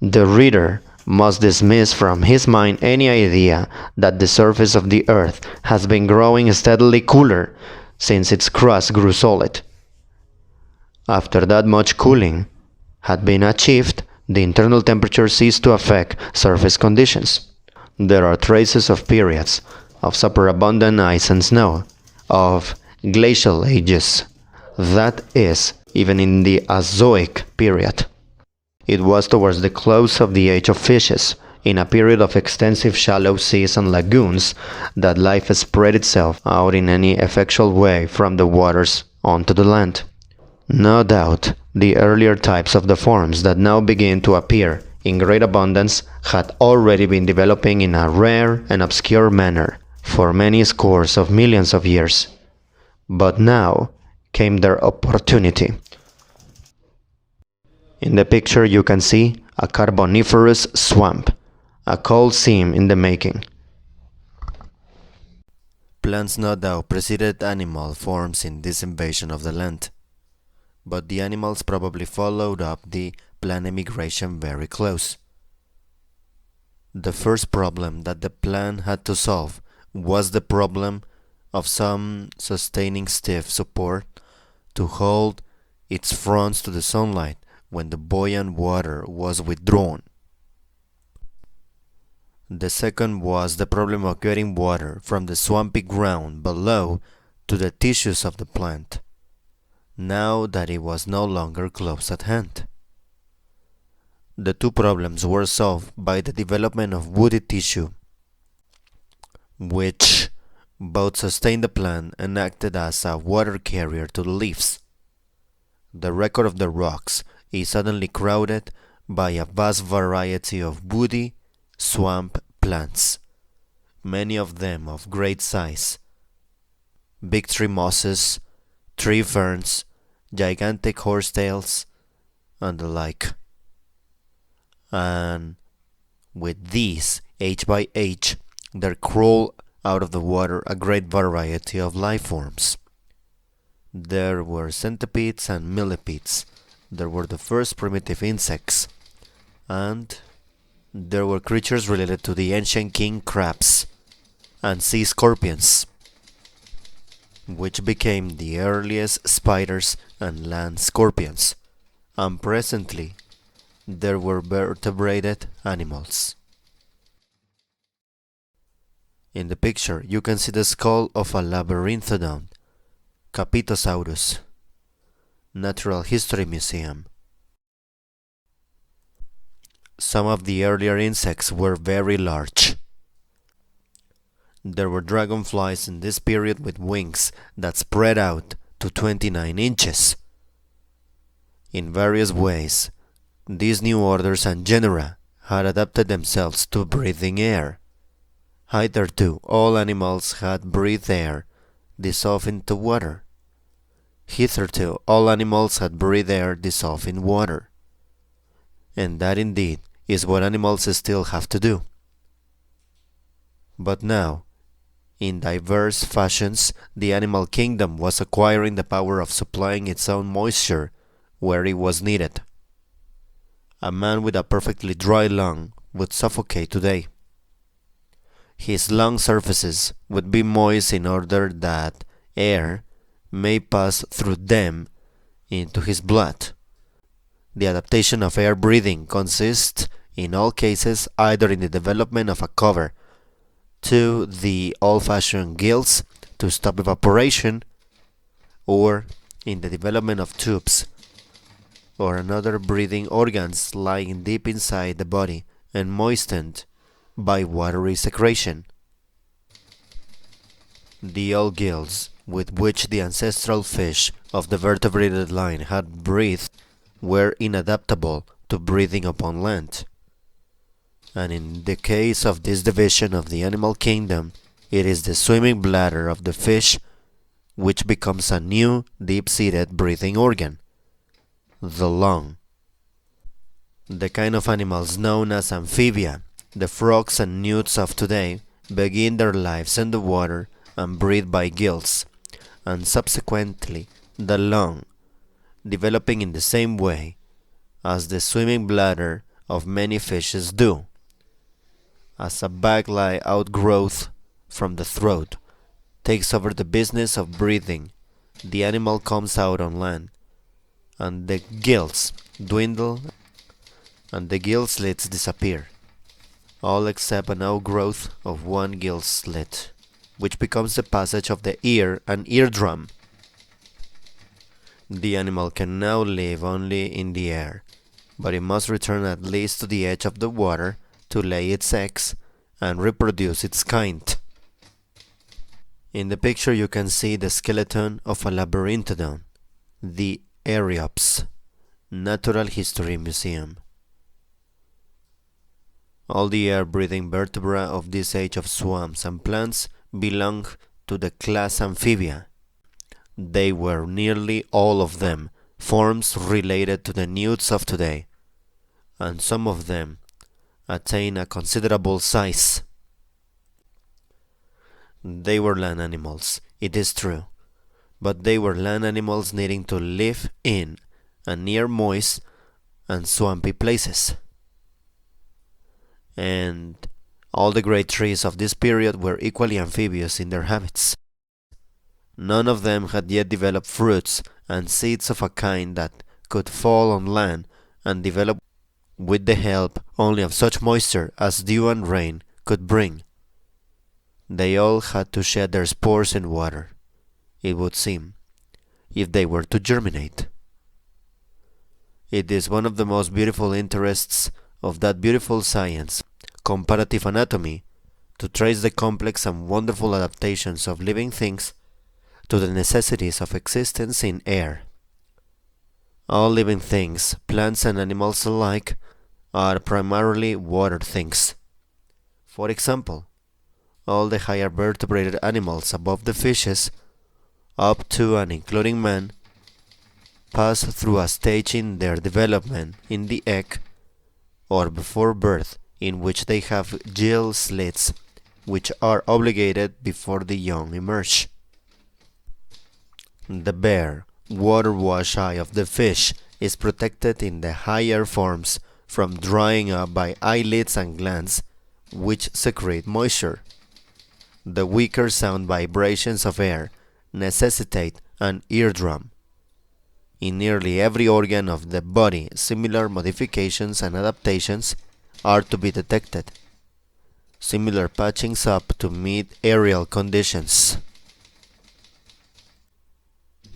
The reader must dismiss from his mind any idea that the surface of the earth has been growing steadily cooler since its crust grew solid. After that much cooling had been achieved, the internal temperature ceased to affect surface conditions. There are traces of periods of superabundant ice and snow, of glacial ages, that is, even in the Azoic period. It was towards the close of the age of fishes, in a period of extensive shallow seas and lagoons, that life spread itself out in any effectual way from the waters onto the land. No doubt, the earlier types of the forms that now begin to appear in great abundance had already been developing in a rare and obscure manner for many scores of millions of years. But now came their opportunity. In the picture you can see a carboniferous swamp, A Coliseum in the making. Plants no doubt preceded animal forms in this invasion of the land, but the animals probably followed up the plant immigration very close. The first problem that the plant had to solve was the problem of some sustaining stiff support to hold its fronds to the sunlight when the buoyant water was withdrawn. The second was the problem of getting water from the swampy ground below to the tissues of the plant, now that it was no longer close at hand. The two problems were solved by the development of woody tissue, which both sustained the plant and acted as a water carrier to the leaves. The record of the rocks is suddenly crowded by a vast variety of woody swamp plants, many of them of great size: big tree mosses, tree ferns, gigantic horsetails, and the like. And with these, H by H, there crawled out of the water a great variety of life forms. There were centipedes and millipedes. There were the first primitive insects, and there were creatures related to the ancient king crabs and sea scorpions, which became the earliest spiders and land scorpions, and presently there were vertebrated animals. In the picture you can see the skull of a labyrinthodon, Capitosaurus, Natural History Museum. Some of the earlier insects were very large. There were dragonflies in this period with wings that spread out to 29 inches. In various ways, these new orders and genera had adapted themselves to breathing air. Hitherto, all animals had breathed air dissolved into water. Hitherto, all animals had breathed air dissolved in water. And that indeed is what animals still have to do. But now, in diverse fashions, the animal kingdom was acquiring the power of supplying its own moisture where it was needed. A man with a perfectly dry lung would suffocate today. His lung surfaces would be moist in order that air may pass through them into his blood. The adaptation of air breathing consists, in all cases, either in the development of a cover to the old-fashioned gills to stop evaporation, or in the development of tubes or another breathing organs lying deep inside the body and moistened by watery secretion. The old gills with which the ancestral fish of the vertebrated line had breathed were inadaptable to breathing upon land. And in the case of this division of the animal kingdom, it is the swimming bladder of the fish which becomes a new deep-seated breathing organ, the lung. The kind of animals known as amphibia, the frogs and newts of today, begin their lives in the water and breathe by gills, and subsequently the lung, developing in the same way as the swimming bladder of many fishes do, as a bag-like outgrowth from the throat takes over the business of breathing. The animal comes out on land, and the gills dwindle and the gill slits disappear, all except an outgrowth of one gill slit, which becomes the passage of the ear and eardrum. The animal can now live only in the air, but it must return at least to the edge of the water to lay its eggs and reproduce its kind. In the picture you can see the skeleton of a labyrinthodon, the Eriops, Natural History Museum. All the air-breathing vertebrae of this age of swamps and plants belong to the class Amphibia. They were nearly all of them forms related to the newts of today, and some of them attain a considerable size. They were land animals, it is true, but they were land animals needing to live in and near moist and swampy places. And all the great trees of this period were equally amphibious in their habits. None of them had yet developed fruits and seeds of a kind that could fall on land and develop with the help only of such moisture as dew and rain could bring. They all had to shed their spores in water, it would seem, if they were to germinate. It is one of the most beautiful interests of that beautiful science, comparative anatomy, to trace the complex and wonderful adaptations of living things to the necessities of existence in air. All living things, plants and animals alike, are primarily water things. For example, all the higher vertebrated animals above the fishes, up to and including man, pass through a stage in their development in the egg or before birth in which they have gill slits which are obligated before the young emerge. The bare, water-washed eye of the fish is protected in the higher forms from drying up by eyelids and glands which secrete moisture. The weaker sound vibrations of air necessitate an eardrum. In nearly every organ of the body, similar modifications and adaptations are to be detected. Similar patchings up to meet aerial conditions.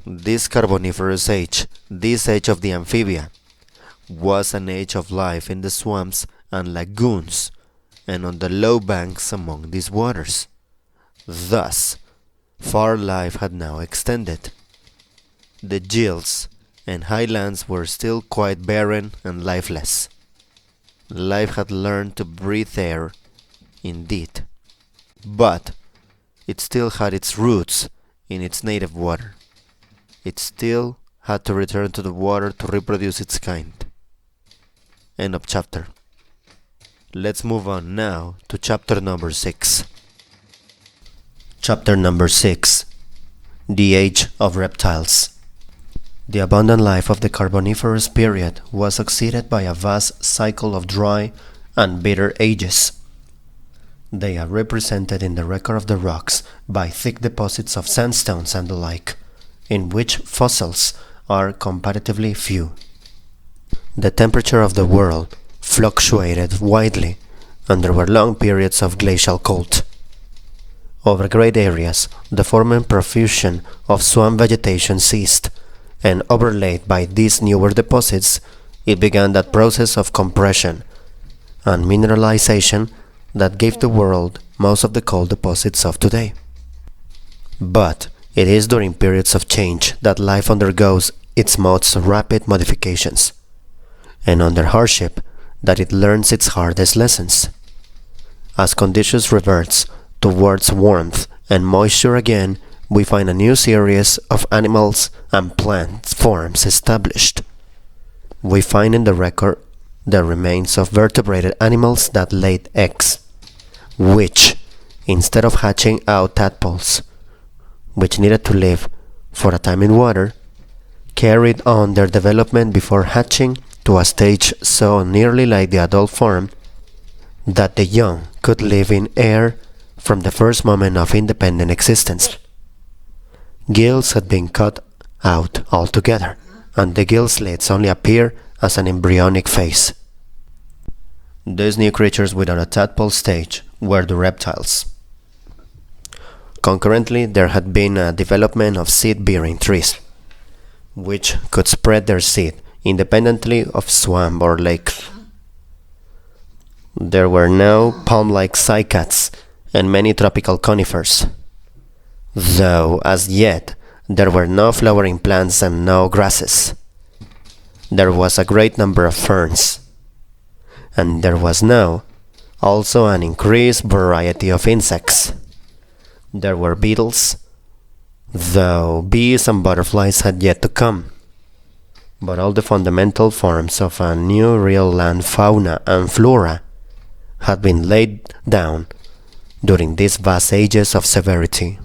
This Carboniferous age, this age of the amphibia, was an age of life in the swamps and lagoons and on the low banks among these waters. Thus, far life had now extended. The gills and highlands were still quite barren and lifeless. Life had learned to breathe air, indeed, but it still had its roots in its native water. It still had to return to the water to reproduce its kind. End of chapter. Let's move on now to chapter number 6. Chapter number 6. The Age of Reptiles. The abundant life of the Carboniferous period was succeeded by a vast cycle of dry and bitter ages. They are represented in the record of the rocks by thick deposits of sandstones and the like, in which fossils are comparatively few. The temperature of the world fluctuated widely, and there were long periods of glacial cold. Over great areas, the former profusion of swamp vegetation ceased, and overlaid by these newer deposits, it began that process of compression and mineralization that gave the world most of the coal deposits of today. But it is during periods of change that life undergoes its most rapid modifications, and under hardship that it learns its hardest lessons. As conditions reverts towards warmth and moisture again, we find a new series of animals and plant forms established. We find in the record the remains of vertebrated animals that laid eggs, which, instead of hatching out tadpoles, which needed to live for a time in water, carried on their development before hatching to a stage so nearly like the adult form that the young could live in air from the first moment of independent existence. Gills had been cut out altogether, and the gill slits only appear as an embryonic phase. These new creatures without a tadpole stage were the reptiles. Concurrently, there had been a development of seed-bearing trees, which could spread their seed independently of swamp or lake. There were now palm-like cycads and many tropical conifers, though as yet there were no flowering plants and no grasses. There was a great number of ferns, and there was now also an increased variety of insects. There were beetles, though bees and butterflies had yet to come, but all the fundamental forms of a new real land fauna and flora had been laid down during these vast ages of severity.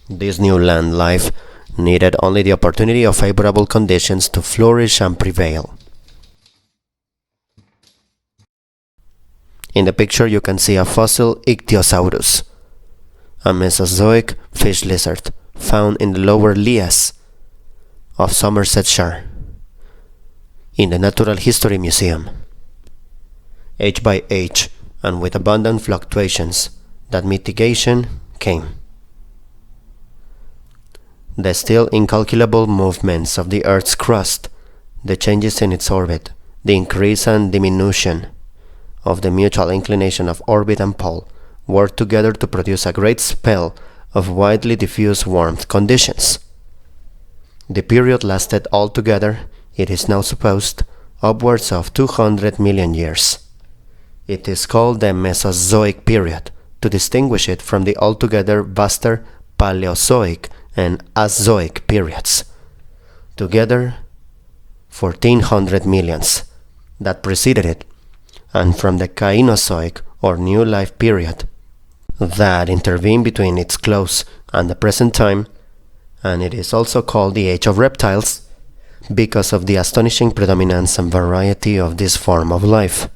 This new land life needed only the opportunity of favorable conditions to flourish and prevail. In the picture you can see a fossil Ichthyosaurus, a Mesozoic fish lizard found in the lower Lias of Somersetshire in the Natural History Museum. Age by age, and with abundant fluctuations, that mitigation came. The still incalculable movements of the Earth's crust, the changes in its orbit, the increase and diminution of the mutual inclination of orbit and pole worked together to produce a great spell of widely diffuse warmth conditions. The period lasted altogether, it is now supposed, upwards of 200 million years. It is called the Mesozoic period, to distinguish it from the altogether vaster Paleozoic and Azoic periods, together 1400 millions, that preceded it, and from the Cainozoic or New Life period, that intervened between its close and the present time, and it is also called the Age of Reptiles, because of the astonishing predominance and variety of this form of life.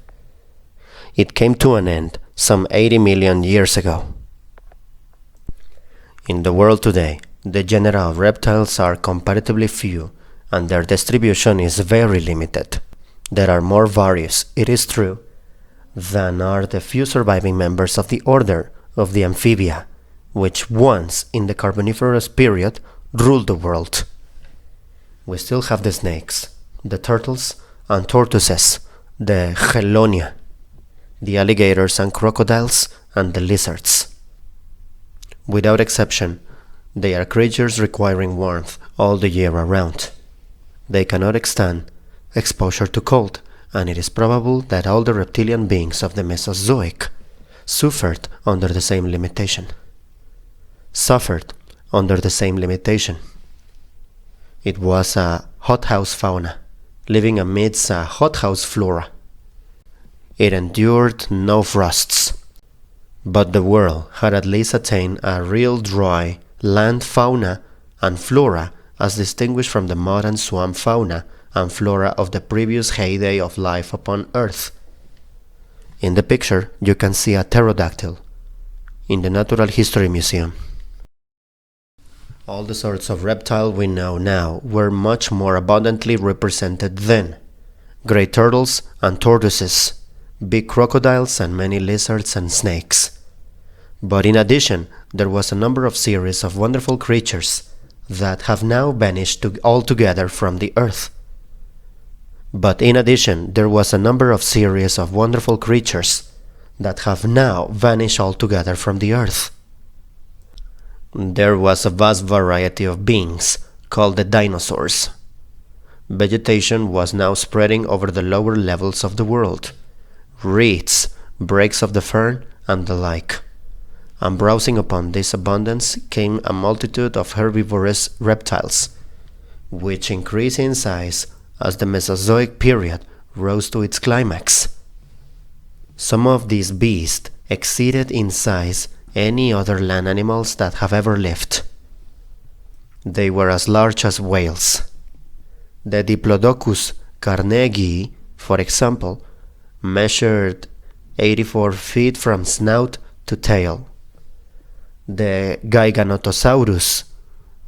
It came to an end some 80 million years ago. In the world today, the genera of reptiles are comparatively few, and their distribution is very limited. There are more various, it is true, than are the few surviving members of the order of the amphibia, which once in the Carboniferous period ruled the world. We still have the snakes, the turtles and tortoises, the chelonia, the alligators and crocodiles, and the lizards. Without exception, they are creatures requiring warmth all the year around. They cannot stand exposure to cold, and it is probable that all the reptilian beings of the Mesozoic suffered under the same limitation. It was a hothouse fauna, living amidst a hothouse flora. It endured no frosts, but the world had at least attained a real dry land fauna and flora as distinguished from the mud and swamp fauna and flora of the previous heyday of life upon Earth. In the picture you can see a pterodactyl in the Natural History Museum. All the sorts of reptile we know now were much more abundantly represented then. Great turtles and tortoises, big crocodiles and many lizards and snakes. But in addition, there was a number of series of wonderful creatures that have now vanished altogether from the earth. There was a vast variety of beings, called the dinosaurs. Vegetation was now spreading over the lower levels of the world, reeds, breaks of the fern, and the like. And browsing upon this abundance came a multitude of herbivorous reptiles, which increased in size as the Mesozoic period rose to its climax. Some of these beasts exceeded in size any other land animals that have ever lived. They were as large as whales. The Diplodocus carnegii, for example, measured 84 feet from snout to tail. The Giganotosaurus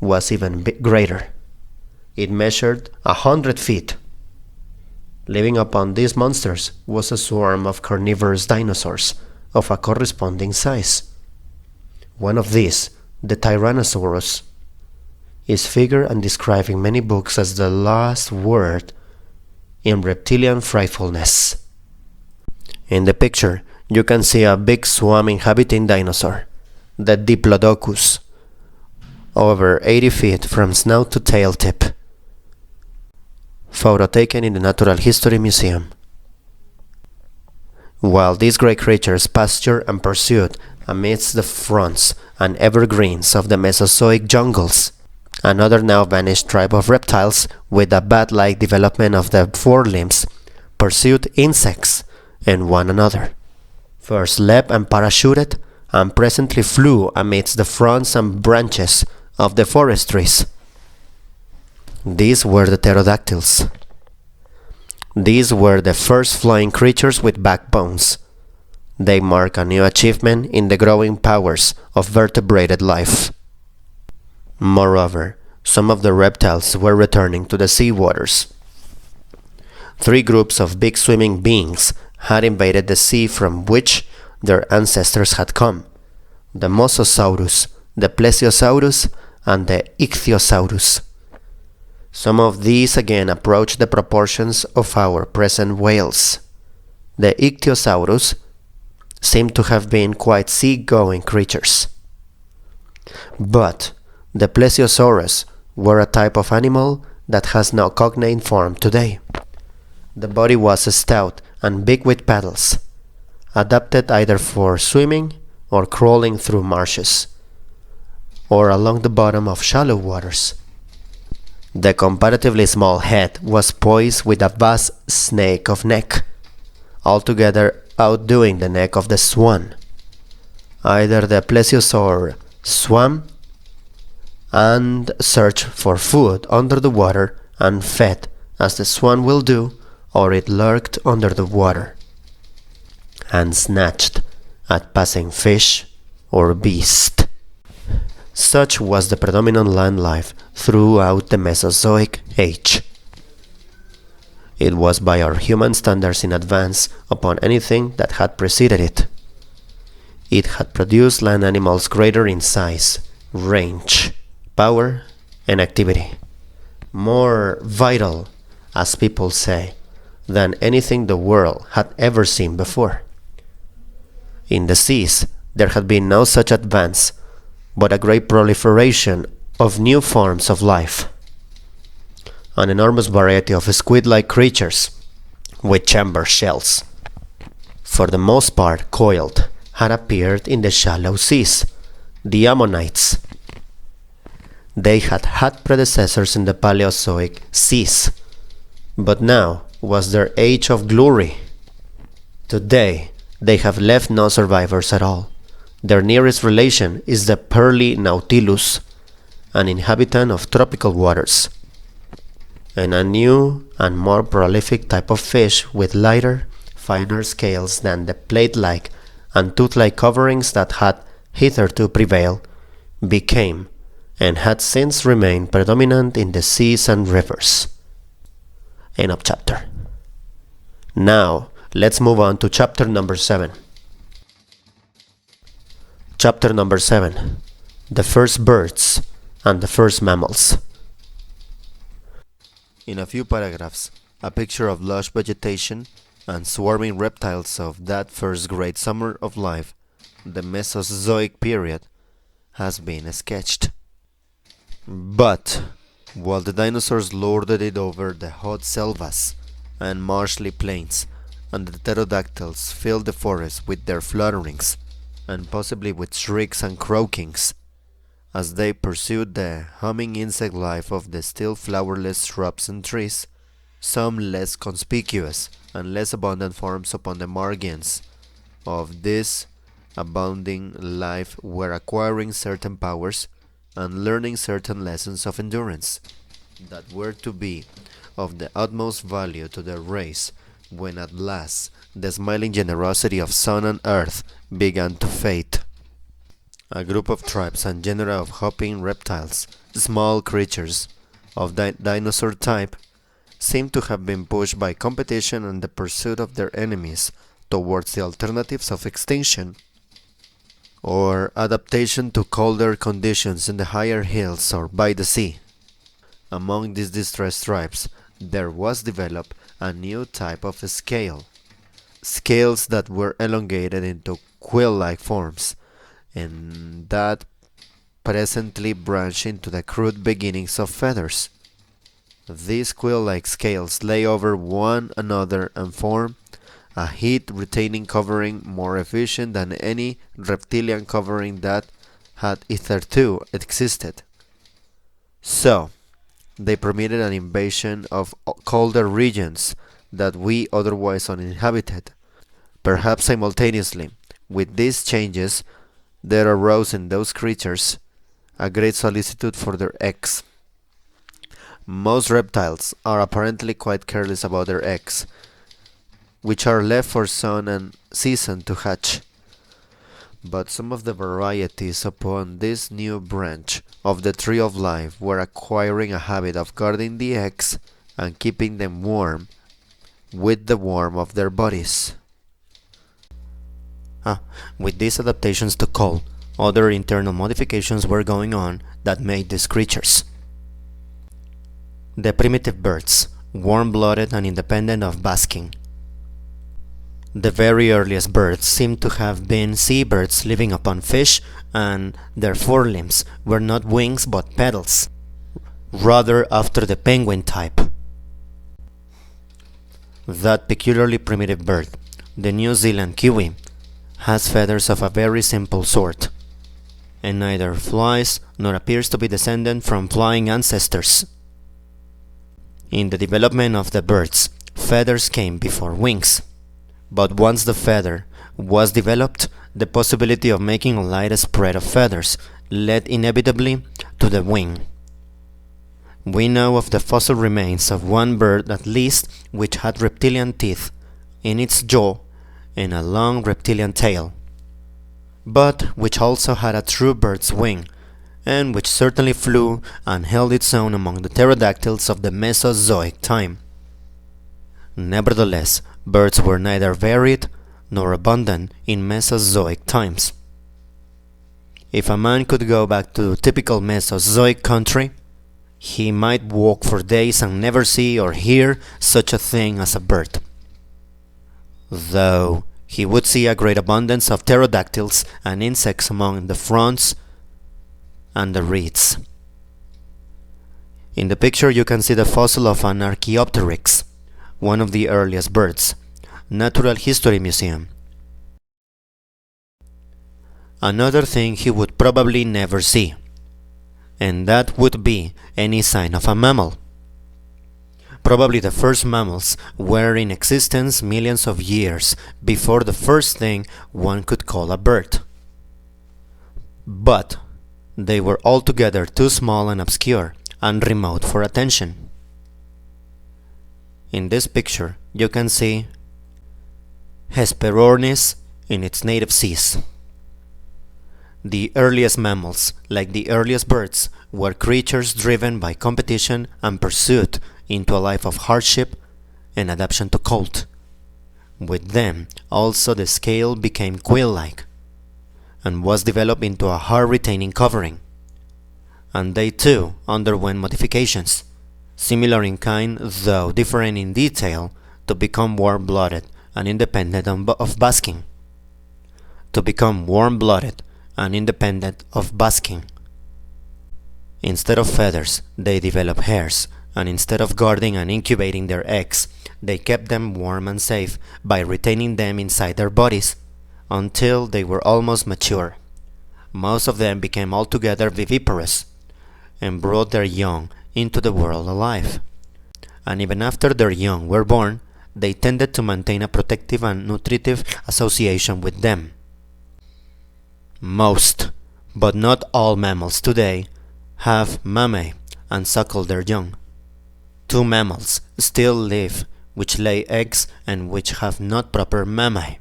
was even greater. It measured 100 feet. Living upon these monsters was a swarm of carnivorous dinosaurs of a corresponding size. One of these, the Tyrannosaurus, is figured and described in many books as the last word in reptilian frightfulness. In the picture, you can see a big swamp-inhabiting dinosaur, the Diplodocus, over 80 feet from snout to tail tip. Photo taken in the Natural History Museum. While these great creatures pastured and pursued amidst the fronds and evergreens of the Mesozoic jungles, another now vanished tribe of reptiles with a bat-like development of the forelimbs pursued insects and one another. first leapt and parachuted, and presently flew amidst the fronds and branches of the forest trees. These were the pterodactyls. These were the first flying creatures with backbones. They mark a new achievement in the growing powers of vertebrated life. Moreover, some of the reptiles were returning to the sea waters. 3 groups of big swimming beings had invaded the sea from which their ancestors had come: the Mosasaurus, the Plesiosaurus, and the Ichthyosaurus. Some of these again approached the proportions of our present whales. The Ichthyosaurus seem to have been quite sea-going creatures. But the Plesiosaurus were a type of animal that has no cognate form today. The body was stout and big with paddles, adapted either for swimming or crawling through marshes, or along the bottom of shallow waters. The comparatively small head was poised with a vast snake of neck, altogether outdoing the neck of the swan. Either the plesiosaur swam and searched for food under the water and fed as the swan will do, or it lurked under the water and snatched at passing fish or beast. Such was the predominant land life throughout the Mesozoic age. It was by our human standards in advance upon anything that had preceded it. It had produced land animals greater in size, range, power, and activity, more vital, as people say, than anything the world had ever seen before. In the seas, there had been no such advance, but a great proliferation of new forms of life. An enormous variety of squid-like creatures with chamber shells, for the most part coiled, had appeared in the shallow seas, the ammonites. They had had predecessors in the Paleozoic seas, but now was their age of glory. Today, they have left no survivors at all. Their nearest relation is the pearly nautilus, an inhabitant of tropical waters, and a new and more prolific type of fish with lighter, finer scales than the plate-like and tooth-like coverings that had hitherto prevailed, became, and had since remained predominant in the seas and rivers. End of chapter. Now, let's move on to chapter number 7. Chapter number 7. The first birds and the first mammals. In a few paragraphs, a picture of lush vegetation and swarming reptiles of that first great summer of life, the Mesozoic period, has been sketched. But, while the dinosaurs lorded it over the hot selvas and marshy plains, and the pterodactyls filled the forest with their flutterings, and possibly with shrieks and croakings, as they pursued the humming insect life of the still flowerless shrubs and trees, some less conspicuous and less abundant forms upon the margins of this abounding life were acquiring certain powers and learning certain lessons of endurance that were to be of the utmost value to their race when at last the smiling generosity of sun and earth began to fade. A group of tribes and genera of hopping reptiles, small creatures of dinosaur type, seem to have been pushed by competition and the pursuit of their enemies towards the alternatives of extinction or adaptation to colder conditions in the higher hills or by the sea. Among these distressed tribes, there was developed a new type of scales that were elongated into quill-like forms, and that presently branch into the crude beginnings of feathers. These quill-like scales lay over one another and form a heat-retaining covering more efficient than any reptilian covering that had hitherto existed. So, they permitted an invasion of colder regions that we otherwise uninhabited, perhaps simultaneously, With these changes, there arose in those creatures a great solicitude for their eggs. Most reptiles are apparently quite careless about their eggs, which are left for sun and season to hatch. But some of the varieties upon this new branch of the tree of life were acquiring a habit of guarding the eggs and keeping them warm with the warmth of their bodies. With these adaptations to cold, other internal modifications were going on that made these creatures. The primitive birds, warm-blooded and independent of basking. The very earliest birds seem to have been seabirds living upon fish, and their forelimbs were not wings but petals, rather after the penguin type. That peculiarly primitive bird, the New Zealand kiwi, has feathers of a very simple sort, and neither flies nor appears to be descended from flying ancestors. In the development of the birds, feathers came before wings. But once the feather was developed, the possibility of making a light spread of feathers led inevitably to the wing. We know of the fossil remains of one bird at least which had reptilian teeth in its jaw and a long reptilian tail, but which also had a true bird's wing, and which certainly flew and held its own among the pterodactyls of the Mesozoic time. Nevertheless, birds were neither varied nor abundant in Mesozoic times. If a man could go back to typical Mesozoic country, he might walk for days and never see or hear such a thing as a bird, though he would see a great abundance of pterodactyls and insects among the fronds and the reeds. In the picture you can see the fossil of an Archaeopteryx, one of the earliest birds, Natural History Museum. Another thing he would probably never see, and that would be any sign of a mammal. Probably the first mammals were in existence millions of years before the first thing one could call a bird. But they were altogether too small and obscure and remote for attention. In this picture you can see Hesperornis in its native seas. The earliest mammals, like the earliest birds, were creatures driven by competition and pursuit into a life of hardship and adaptation to cold. With them also the scale became quill-like and was developed into a hard-retaining covering, and they too underwent modifications, similar in kind though different in detail, to become warm-blooded and independent of basking. To become warm-blooded and independent of basking. Instead of feathers, they developed hairs, and instead of guarding and incubating their eggs, they kept them warm and safe by retaining them inside their bodies until they were almost mature. Most of them became altogether viviparous and brought their young into the world alive. And even after their young were born, they tended to maintain a protective and nutritive association with them. Most, but not all mammals today have mammae and suckle their young. 2 mammals still live which lay eggs and which have not proper mammae,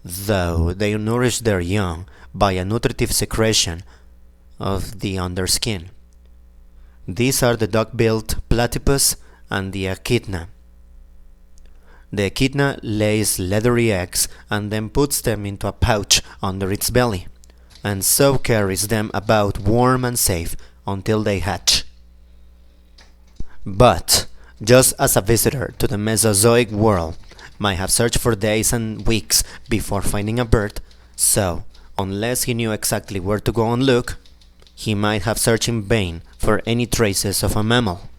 though they nourish their young by a nutritive secretion of the underskin. These are the duck-billed platypus and the echidna. The echidna lays leathery eggs and then puts them into a pouch under its belly, and so carries them about warm and safe until they hatch. But, just as a visitor to the Mesozoic world might have searched for days and weeks before finding a bird, so, unless he knew exactly where to go and look, he might have searched in vain for any traces of a mammal.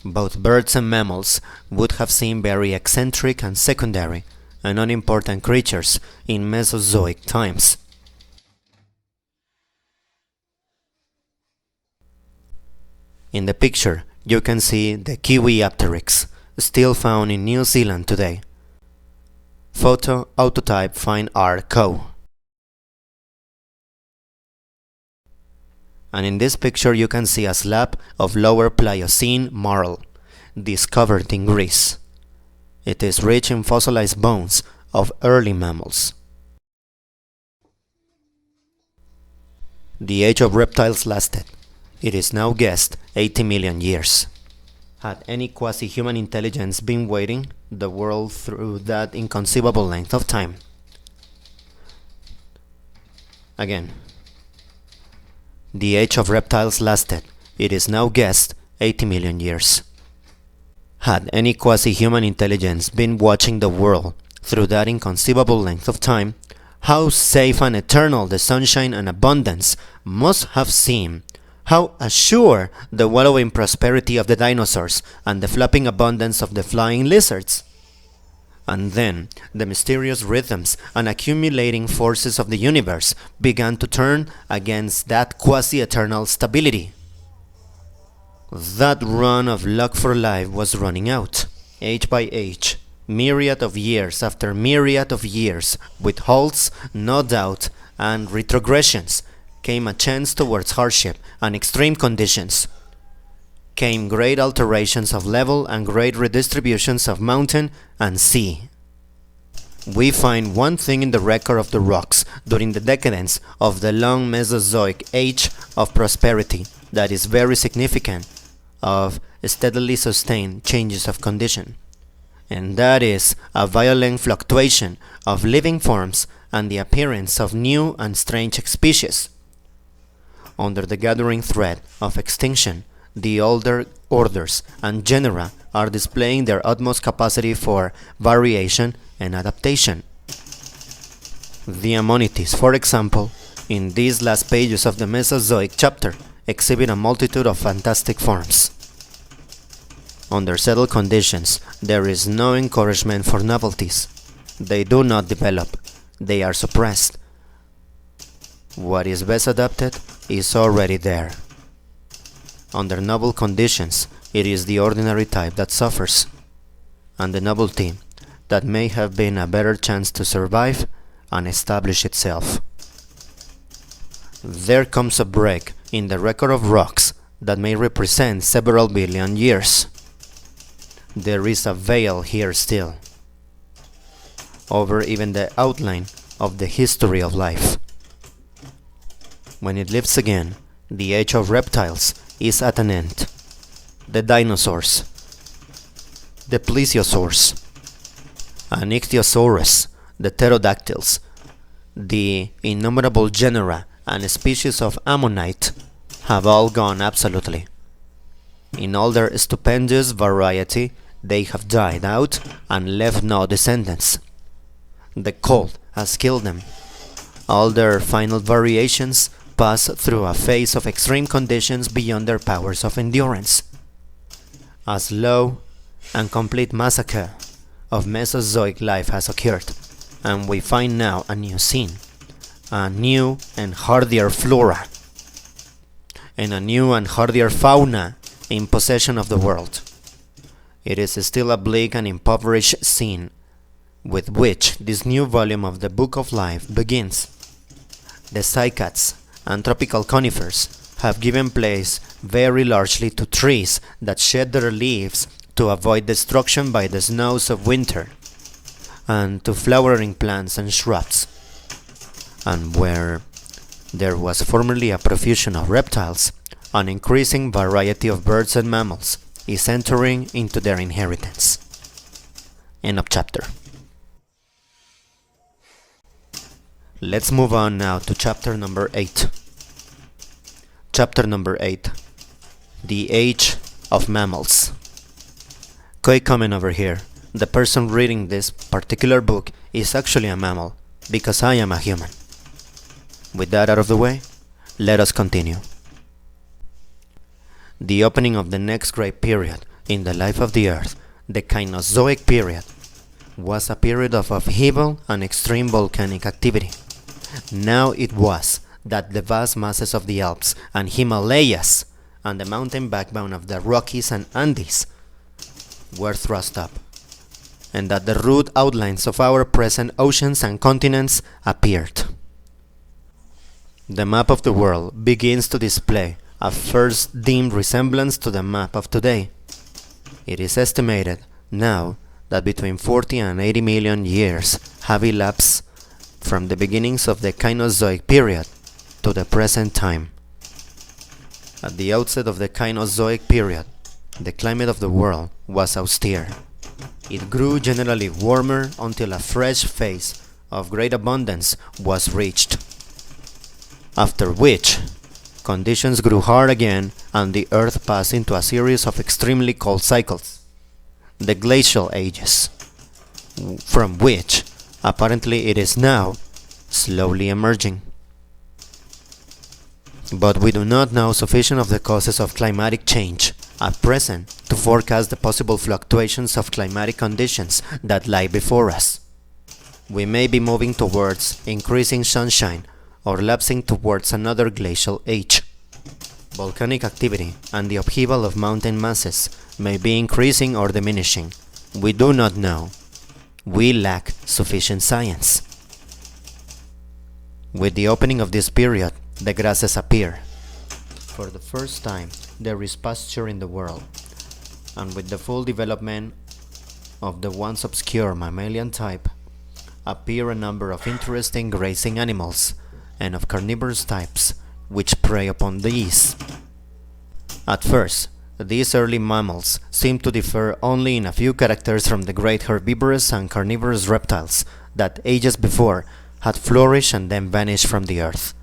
Both birds and mammals would have seemed very eccentric and secondary and unimportant creatures in Mesozoic times. In the picture, you can see the Kiwiapteryx, still found in New Zealand today. Photo Autotype Fine Art Co. And in this picture you can see a slab of Lower Pliocene marl, discovered in Greece. It is rich in fossilized bones of early mammals. The age of reptiles lasted, it is now guessed, 80 million years. Had any quasi-human intelligence been waiting the world through that inconceivable length of time? Again. The age of reptiles lasted, it is now guessed, 80 million years. Had any quasi-human intelligence been watching the world through that inconceivable length of time, how safe and eternal the sunshine and abundance must have seemed, how assured the wallowing prosperity of the dinosaurs and the flapping abundance of the flying lizards. And then the mysterious rhythms and accumulating forces of the universe began to turn against that quasi-eternal stability. That run of luck for life was running out, age by age, myriad of years after myriad of years, with halts, no doubt, and retrogressions, came a chance towards hardship and extreme conditions. Came great alterations of level and great redistributions of mountain and sea. We find one thing in the record of the rocks during the decadence of the long Mesozoic age of prosperity that is very significant of steadily sustained changes of condition, and that is a violent fluctuation of living forms and the appearance of new and strange species. Under the gathering threat of extinction, the older orders and genera are displaying their utmost capacity for variation and adaptation. The ammonites, for example, in these last pages of the Mesozoic chapter, exhibit a multitude of fantastic forms. Under settled conditions, there is no encouragement for novelties. They do not develop, they are suppressed. What is best adapted is already there. Under novel conditions, it is the ordinary type that suffers, and the novelty that may have been a better chance to survive and establish itself. There comes a break in the record of rocks that may represent several billion years. There is a veil here still, over even the outline of the history of life. When it lifts again, the age of reptiles is at an end. The dinosaurs, the plesiosaurs, an ichthyosaurus, the pterodactyls, the innumerable genera and species of ammonite have all gone absolutely. In all their stupendous variety, they have died out and left no descendants. The cold has killed them. All their final variations pass through a phase of extreme conditions beyond their powers of endurance. A slow and complete massacre of Mesozoic life has occurred, and we find now a new scene, a new and hardier flora, and a new and hardier fauna in possession of the world. It is still a bleak and impoverished scene with which this new volume of the Book of Life begins. The cycads and tropical conifers have given place very largely to trees that shed their leaves to avoid destruction by the snows of winter, and to flowering plants and shrubs. And where there was formerly a profusion of reptiles, an increasing variety of birds and mammals is entering into their inheritance. End of chapter. Let's move on now to chapter number 8. Chapter number 8. The Age of Mammals. Quick comment over here. The person reading this particular book is actually a mammal, because I am a human. With that out of the way, let us continue. The opening of the next great period in the life of the Earth, the Cainozoic period, was a period of upheaval and extreme volcanic activity. Now it was that the vast masses of the Alps and Himalayas and the mountain backbone of the Rockies and Andes were thrust up, and that the rude outlines of our present oceans and continents appeared. The map of the world begins to display a first dim resemblance to the map of today. It is estimated now that between 40 and 80 million years have elapsed from the beginnings of the Cainozoic period to the present time. At the outset of the Cainozoic period, the climate of the world was austere. It grew generally warmer until a fresh phase of great abundance was reached, after which conditions grew hard again and the Earth passed into a series of extremely cold cycles, the glacial ages, from which apparently it is now slowly emerging. But we do not know sufficient of the causes of climatic change at present to forecast the possible fluctuations of climatic conditions that lie before us. We may be moving towards increasing sunshine or lapsing towards another glacial age. Volcanic activity and the upheaval of mountain masses may be increasing or diminishing. We do not know. We lack sufficient science. With the opening of this period, the grasses appear. For the first time, there is pasture in the world, and with the full development of the once obscure mammalian type, appear a number of interesting grazing animals and of carnivorous types which prey upon these. At first, these early mammals seem to differ only in a few characters from the great herbivorous and carnivorous reptiles that ages before had flourished and then vanished from the earth.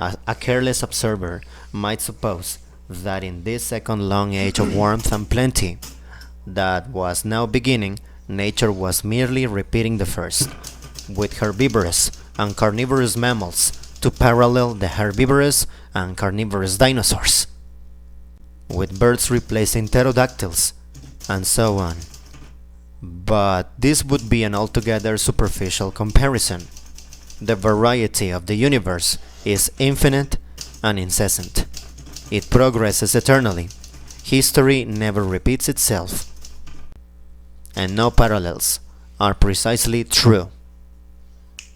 A careless observer might suppose that in this second long age of warmth and plenty that was now beginning, nature was merely repeating the first, with herbivorous and carnivorous mammals to parallel the herbivorous and carnivorous dinosaurs, with birds replacing pterodactyls, and so on. But this would be an altogether superficial comparison. The variety of the universe is infinite and incessant. It progresses eternally. History never repeats itself, and no parallels are precisely true.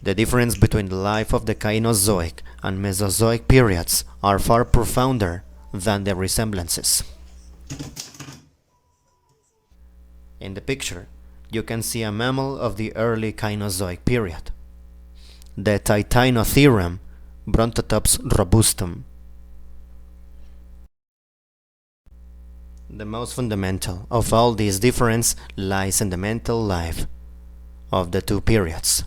The difference between the life of the Cainozoic and Mesozoic periods are far profounder than the resemblances. In the picture, you can see a mammal of the early Cainozoic period, the Titanotherium Brontotops robustum. The most fundamental of all these differences lies in the mental life of the two periods.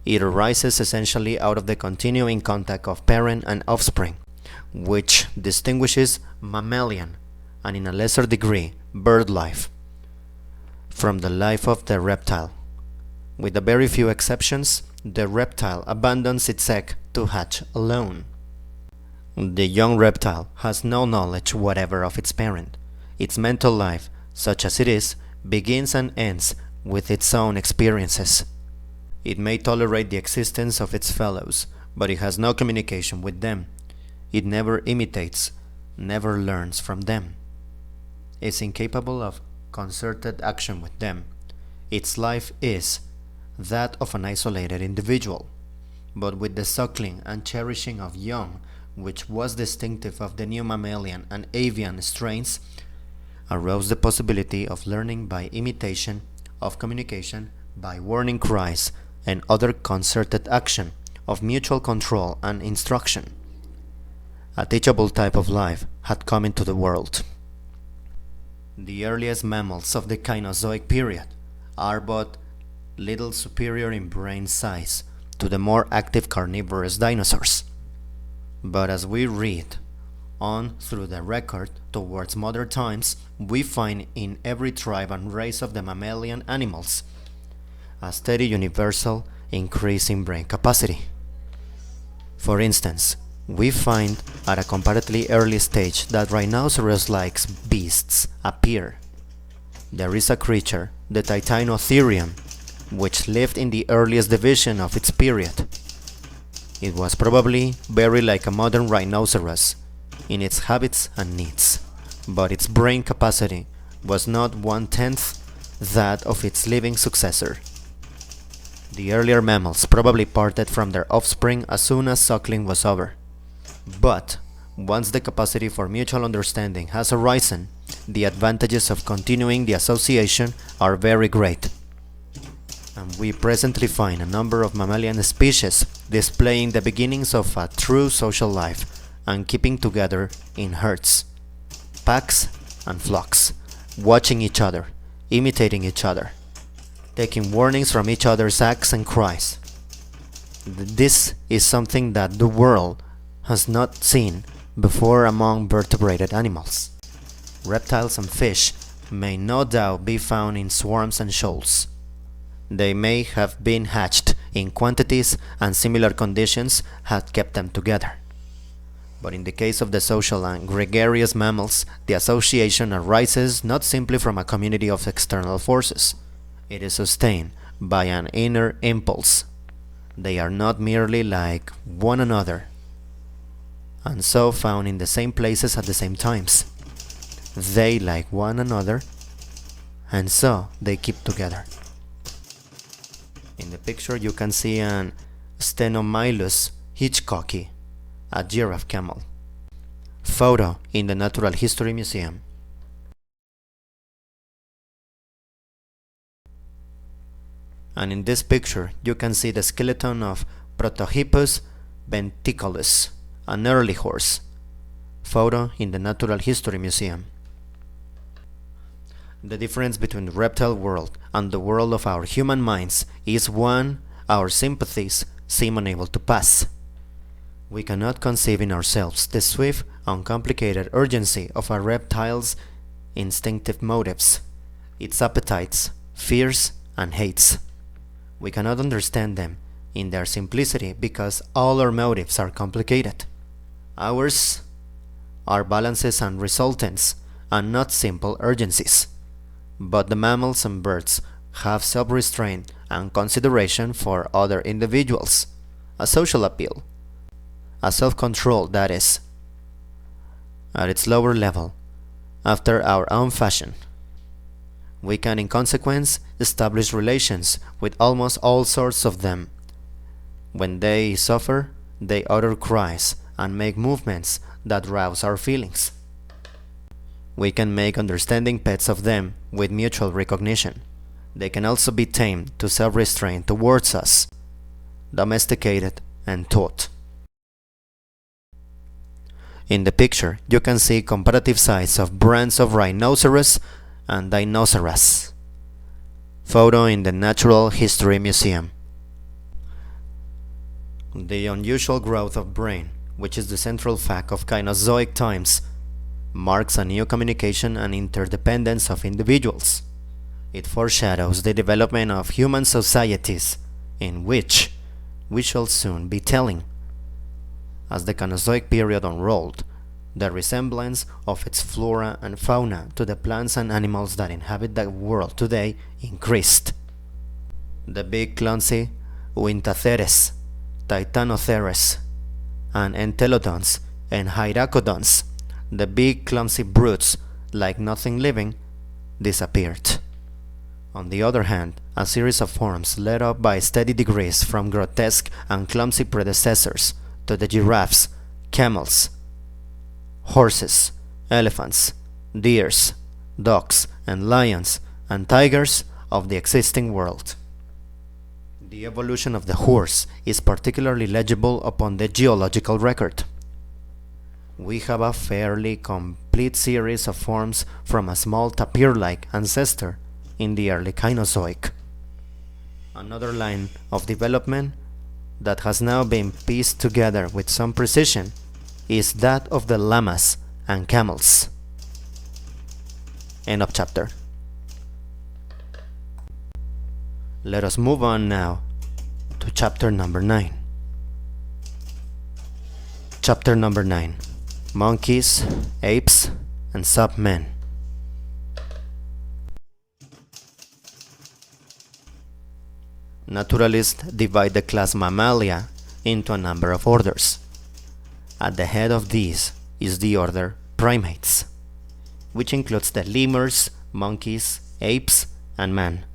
It arises essentially out of the continuing contact of parent and offspring, which distinguishes mammalian, and in a lesser degree, bird life, from the life of the reptile. With a very few exceptions, the reptile abandons its egg to hatch alone. The young reptile has no knowledge whatever of its parent. Its mental life, such as it is, begins and ends with its own experiences. It may tolerate the existence of its fellows, but it has no communication with them. It never imitates, never learns from them. It is incapable of concerted action with them. Its life is that of an isolated individual, but with the suckling and cherishing of young, which was distinctive of the new mammalian and avian strains, arose the possibility of learning by imitation, of communication by warning cries and other concerted action, of mutual control and instruction. A teachable type of life had come into the world. The earliest mammals of the Cainozoic period are but little superior in brain size to the more active carnivorous dinosaurs. But as we read on through the record towards modern times, we find in every tribe and race of the mammalian animals a steady universal increase in brain capacity. For instance, we find at a comparatively early stage that rhinoceros-like beasts appear. There is a creature, the Titanotherium, which lived in the earliest division of its period. It was probably very like a modern rhinoceros in its habits and needs, but its brain capacity was not 1/10 that of its living successor. The earlier mammals probably parted from their offspring as soon as suckling was over. But once the capacity for mutual understanding has arisen, the advantages of continuing the association are very great. And we presently find a number of mammalian species displaying the beginnings of a true social life and keeping together in herds, packs and flocks, watching each other, imitating each other, taking warnings from each other's acts and cries. This is something that the world has not seen before among vertebrated animals. Reptiles and fish may no doubt be found in swarms and shoals. They may have been hatched in quantities and similar conditions had kept them together. But in the case of the social and gregarious mammals, the association arises not simply from a community of external forces. It is sustained by an inner impulse. They are not merely like one another, and so found in the same places at the same times. They like one another, and so they keep together. In the picture you can see an Stenomylus hitchcocki, a giraffe camel. Photo in the Natural History Museum. And in this picture you can see the skeleton of Protohippus venticulus, an early horse. Photo in the Natural History Museum. The difference between the reptile world and the world of our human minds is one our sympathies seem unable to pass. We cannot conceive in ourselves the swift, uncomplicated urgency of a reptile's instinctive motives, its appetites, fears, and hates. We cannot understand them in their simplicity because all our motives are complicated. Ours are balances and resultants, and not simple urgencies. But the mammals and birds have self-restraint and consideration for other individuals, a social appeal, a self-control that is, at its lower level, after our own fashion. We can in consequence establish relations with almost all sorts of them. When they suffer, they utter cries and make movements that rouse our feelings. We can make understanding pets of them with mutual recognition. They can also be tamed to self-restraint towards us, domesticated and taught. In the picture, you can see comparative size of brands of rhinoceros and Dinoceras. Photo in the Natural History Museum. The unusual growth of brain, which is the central fact of Cainozoic times, marks a new communication and interdependence of individuals. It foreshadows the development of human societies, in which we shall soon be telling. As the Cainozoic period unrolled, the resemblance of its flora and fauna to the plants and animals that inhabit the world today increased. The big clumsy Uintatheres, Titanotheres, and Entelodons and Hyracoodons, the big clumsy brutes like nothing living, disappeared. On the other hand, a series of forms led up by steady degrees from grotesque and clumsy predecessors to the giraffes, camels, horses, elephants, deers, dogs, and lions, and tigers of the existing world. The evolution of the horse is particularly legible upon the geological record. We have a fairly complete series of forms from a small tapir-like ancestor in the early Cainozoic. Another line of development that has now been pieced together with some precision is that of the llamas and camels. End of chapter. Let us move on now to chapter number 9. Chapter number 9. Monkeys, apes, and submen. Naturalists divide the class Mammalia into a number of orders. At the head of these is the order Primates, which includes the lemurs, monkeys, apes, and man.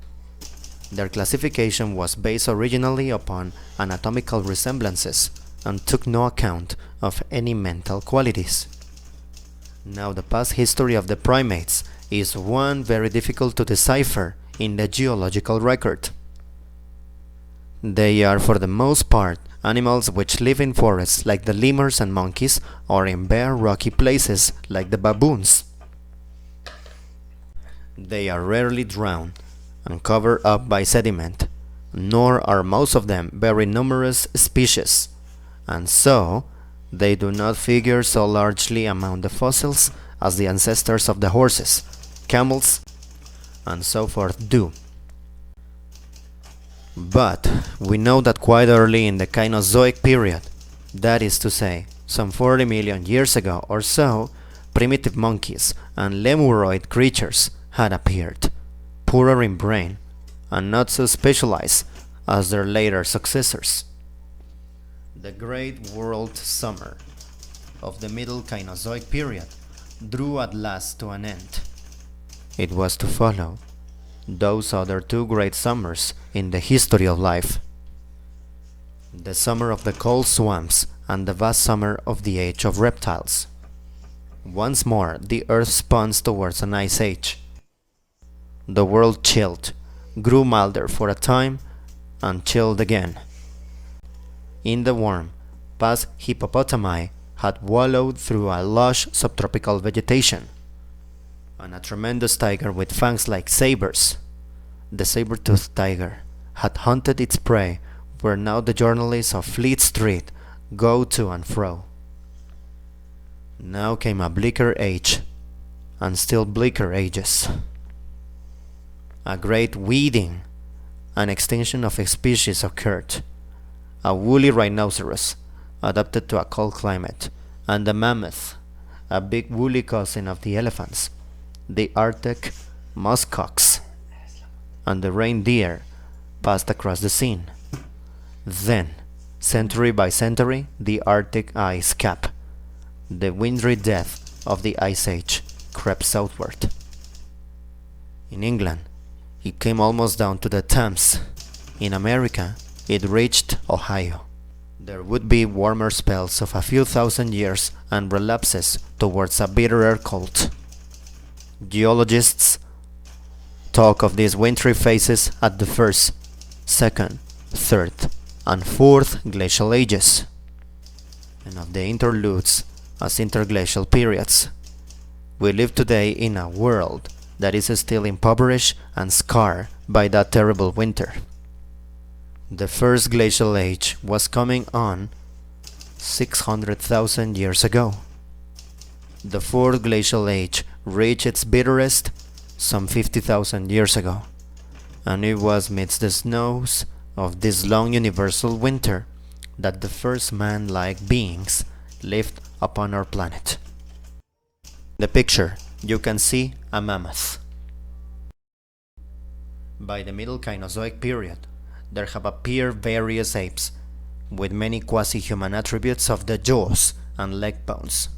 Their classification was based originally upon anatomical resemblances and took no account of any mental qualities. Now the past history of the primates is one very difficult to decipher in the geological record. They are for the most part animals which live in forests like the lemurs and monkeys, or in bare rocky places like the baboons. They are rarely drowned and covered up by sediment, nor are most of them very numerous species, and so they do not figure so largely among the fossils as the ancestors of the horses, camels, and so forth do. But we know that quite early in the Cainozoic period, that is to say, some 40 million years ago or so, primitive monkeys and lemuroid creatures had appeared, poorer in brain and not so specialized as their later successors. The great world summer of the Middle Cainozoic period drew at last to an end. It was to follow those other two great summers in the history of life: the summer of the cold swamps and the vast summer of the age of reptiles. Once more the earth spun towards an ice age. The world chilled, grew milder for a time, and chilled again. In the warm, past hippopotami had wallowed through a lush subtropical vegetation, and a tremendous tiger with fangs like sabers, the saber-toothed tiger, had hunted its prey where now the journalists of Fleet Street go to and fro. Now came a bleaker age, and still bleaker ages. A great weeding and extinction of a species occurred. A woolly rhinoceros, adapted to a cold climate, and the mammoth, a big woolly cousin of the elephants, the Arctic muskox, and the reindeer passed across the scene. Then, century by century, the Arctic ice cap, the wintry death of the Ice Age, crept southward. In England, it came almost down to the Thames. In America, it reached Ohio. There would be warmer spells of a few thousand years and relapses towards a bitterer cold. Geologists talk of these wintry phases at the first, second, third, and fourth glacial ages, and of the interludes as interglacial periods. We live today in a world that is still impoverished and scarred by that terrible winter. The first glacial age was coming on 600,000 years ago. The fourth glacial age reached its bitterest some 50,000 years ago, and it was midst the snows of this long universal winter that the first man-like beings lived upon our planet. In the picture, you can see a mammoth. By the Middle Cainozoic period, there have appeared various apes with many quasi-human attributes of the jaws and leg bones.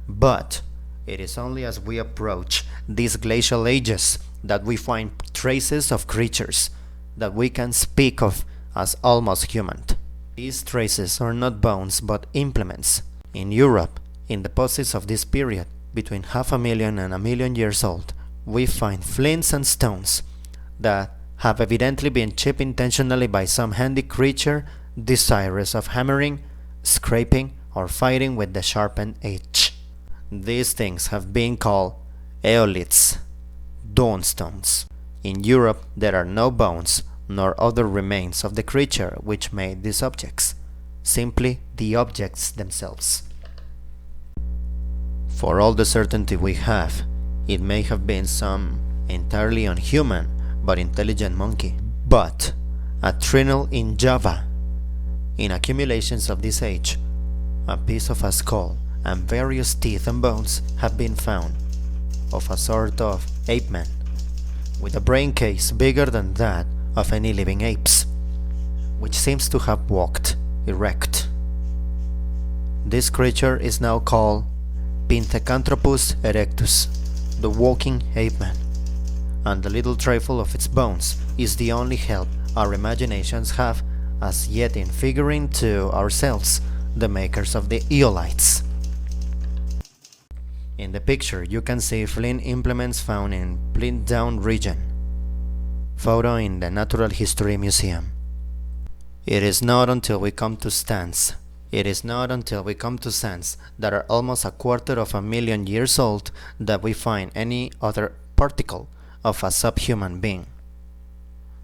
But it is only as we approach these glacial ages that we find traces of creatures that we can speak of as almost human. These traces are not bones but implements. In Europe, in deposits of this period, between 500,000 and 1,000,000 years old, we find flints and stones that have evidently been chipped intentionally by some handy creature desirous of hammering, scraping, or fighting with the sharpened edge. These things have been called aeoliths, dawn stones. In Europe there are no bones nor other remains of the creature which made these objects, simply the objects themselves. For all the certainty we have, it may have been some entirely unhuman but intelligent monkey. But at Trinil in Java, in accumulations of this age, a piece of a skull and various teeth and bones have been found of a sort of ape man, with a brain case bigger than that of any living apes, which seems to have walked erect. This creature is now called Pithecanthropus erectus, the walking ape man, and the little trifle of its bones is the only help our imaginations have as yet in figuring to ourselves the makers of the Aeolites. In the picture you can see flint implements found in Piltdown region. Photo in the Natural History Museum. It is not until we come to stands that are almost 250,000 years old that we find any other particle of a subhuman being.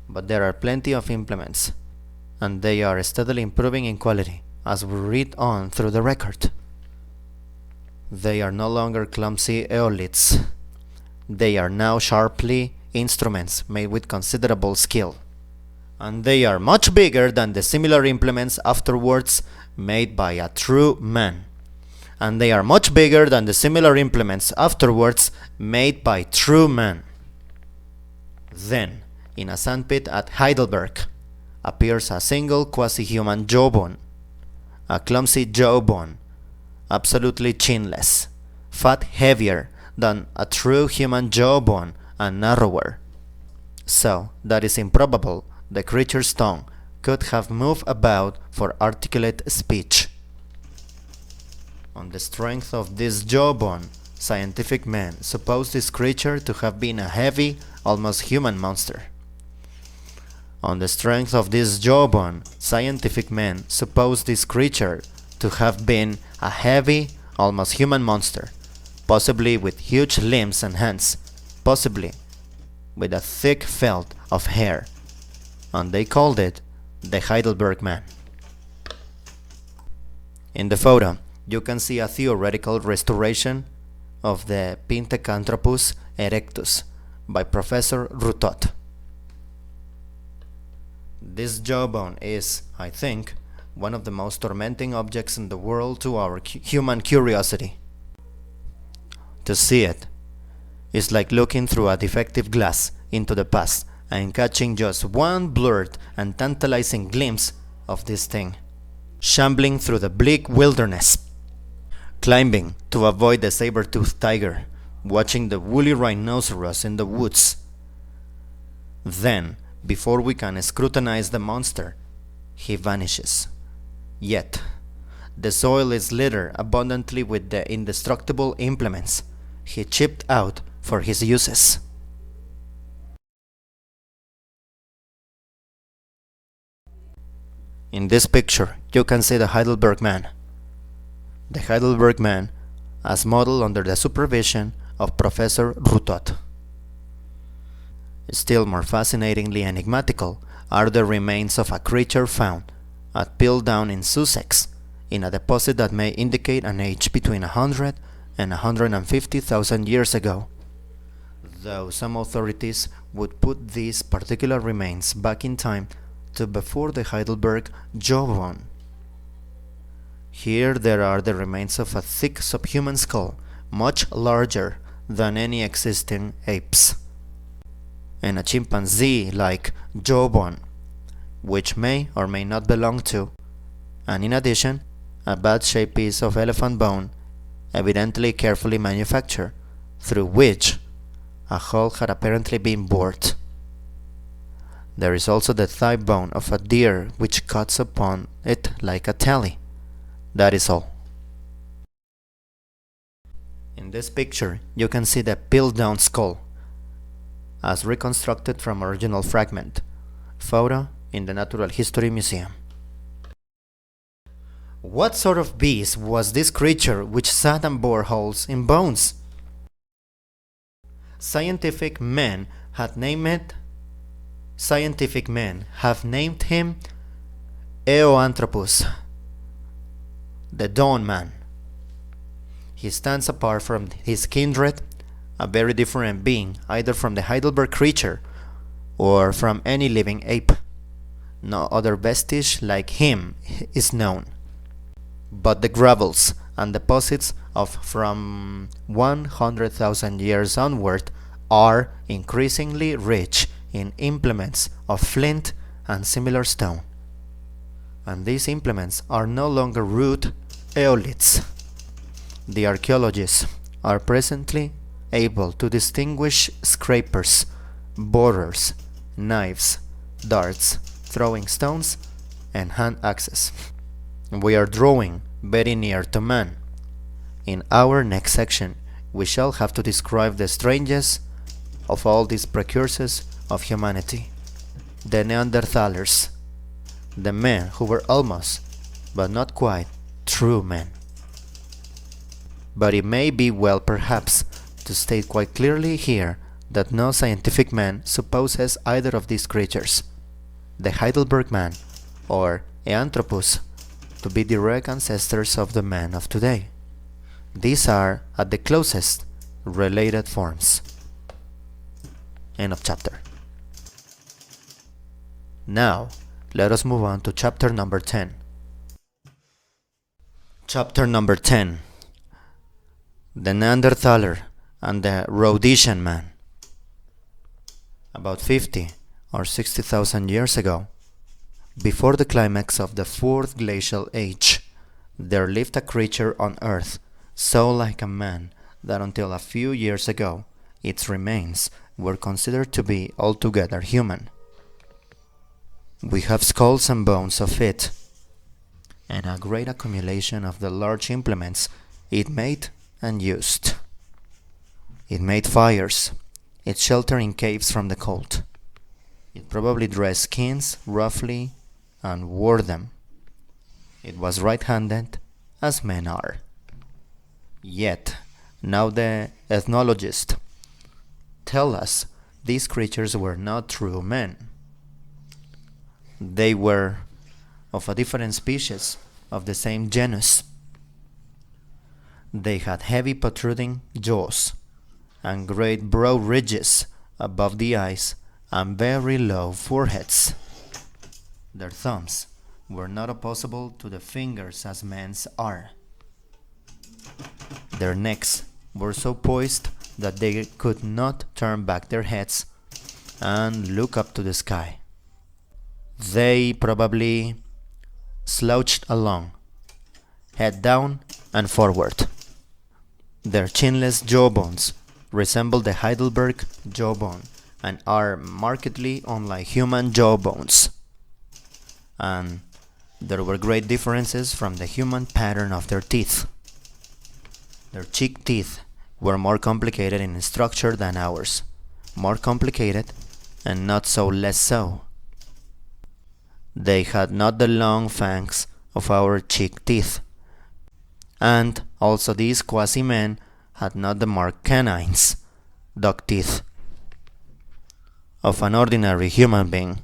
But there are plenty of implements, and they are steadily improving in quality as we read on through the record. They are no longer clumsy aeolites. They are now sharply instruments made with considerable skill. And they are much bigger than the similar implements afterwards made by a true man. And they are much bigger than the similar implements afterwards made by true men. Then, in a sandpit at Heidelberg, appears a single quasi-human jawbone, a clumsy jawbone, absolutely chinless, fat heavier than a true human jawbone and narrower. So, that is improbable the creature's tongue could have moved about for articulate speech. On the strength of this jawbone, scientific men suppose this creature to have been a heavy, almost human monster. On the strength of this jawbone, scientific men suppose this creature to have been a heavy, almost human monster, possibly with huge limbs and hands, possibly with a thick felt of hair, and they called it the Heidelberg man. In the photo, you can see a theoretical restoration of the Pithecanthropus erectus by Professor Routot. This jawbone is, I think, one of the most tormenting objects in the world to our human curiosity. To see it is like looking through a defective glass into the past and catching just one blurred and tantalizing glimpse of this thing, shambling through the bleak wilderness, climbing to avoid the saber-toothed tiger, watching the woolly rhinoceros in the woods. Then, before we can scrutinize the monster, he vanishes. Yet, the soil is littered abundantly with the indestructible implements he chipped out for his uses. In this picture, you can see the Heidelberg man. The Heidelberg man as modeled under the supervision of Professor Routot. Still more fascinatingly enigmatical are the remains of a creature found at Piltdown in Sussex, in a deposit that may indicate an age between 100 and 150,000 years ago, though some authorities would put these particular remains back in time to before the Heidelberg jawbone. Here there are the remains of a thick subhuman skull, much larger than any existing apes, and a chimpanzee-like jawbone, which may or may not belong to, and in addition, a bad-shaped piece of elephant bone, evidently carefully manufactured, through which a hole had apparently been bored. There is also the thigh bone of a deer which cuts upon it like a tally. That is all. In this picture, you can see the Piltdown skull, as reconstructed from original fragment. Photo in the Natural History Museum. What sort of beast was this creature which sat and bored holes in bones? Scientific men have named him Eoanthropus, the Dawn Man. He stands apart from his kindred, a very different being either from the Heidelberg creature or from any living ape. No other vestige like him is known, but the gravels and deposits of from 100,000 years onward are increasingly rich in implements of flint and similar stone. And these implements are no longer rude aeolites. The archaeologists are presently able to distinguish scrapers borders, knives, darts, throwing stones, and hand axes. We are drawing very near to man. In our next section, we shall have to describe the strangest of all these precursors of humanity, the Neanderthalers, the men who were almost, but not quite, true men. But it may be well perhaps to state quite clearly here that no scientific man supposes either of these creatures, the Heidelberg man or Eanthropus, to be direct ancestors of the man of today. These are, at the closest, related forms. End of chapter. Now, let us move on to chapter number 10. Chapter number 10. The Neanderthaler and the Rhodesian man. About 50 or 60,000 years ago, before the climax of the fourth glacial age, there lived a creature on Earth so like a man that until a few years ago its remains were considered to be altogether human. We have skulls and bones of it, and a great accumulation of the large implements it made and used. It made fires, it sheltered in caves from the cold. It probably dressed skins roughly and wore them. It was right-handed, as men are. Yet, now the ethnologists tell us these creatures were not true men. They were of a different species of the same genus. They had heavy protruding jaws and great broad ridges above the eyes and very low foreheads. Their thumbs were not opposable to the fingers as men's are. Their necks were so poised that they could not turn back their heads and look up to the sky. They probably slouched along, head down and forward. Their chinless jawbones resemble the Heidelberg jawbone and are markedly unlike human jawbones. And there were great differences from the human pattern of their teeth. Their cheek teeth were more complicated in structure than ours, more complicated and not so less so. They had not the long fangs of our cheek teeth, and also these quasi-men had not the marked canines, dog teeth, of an ordinary human being.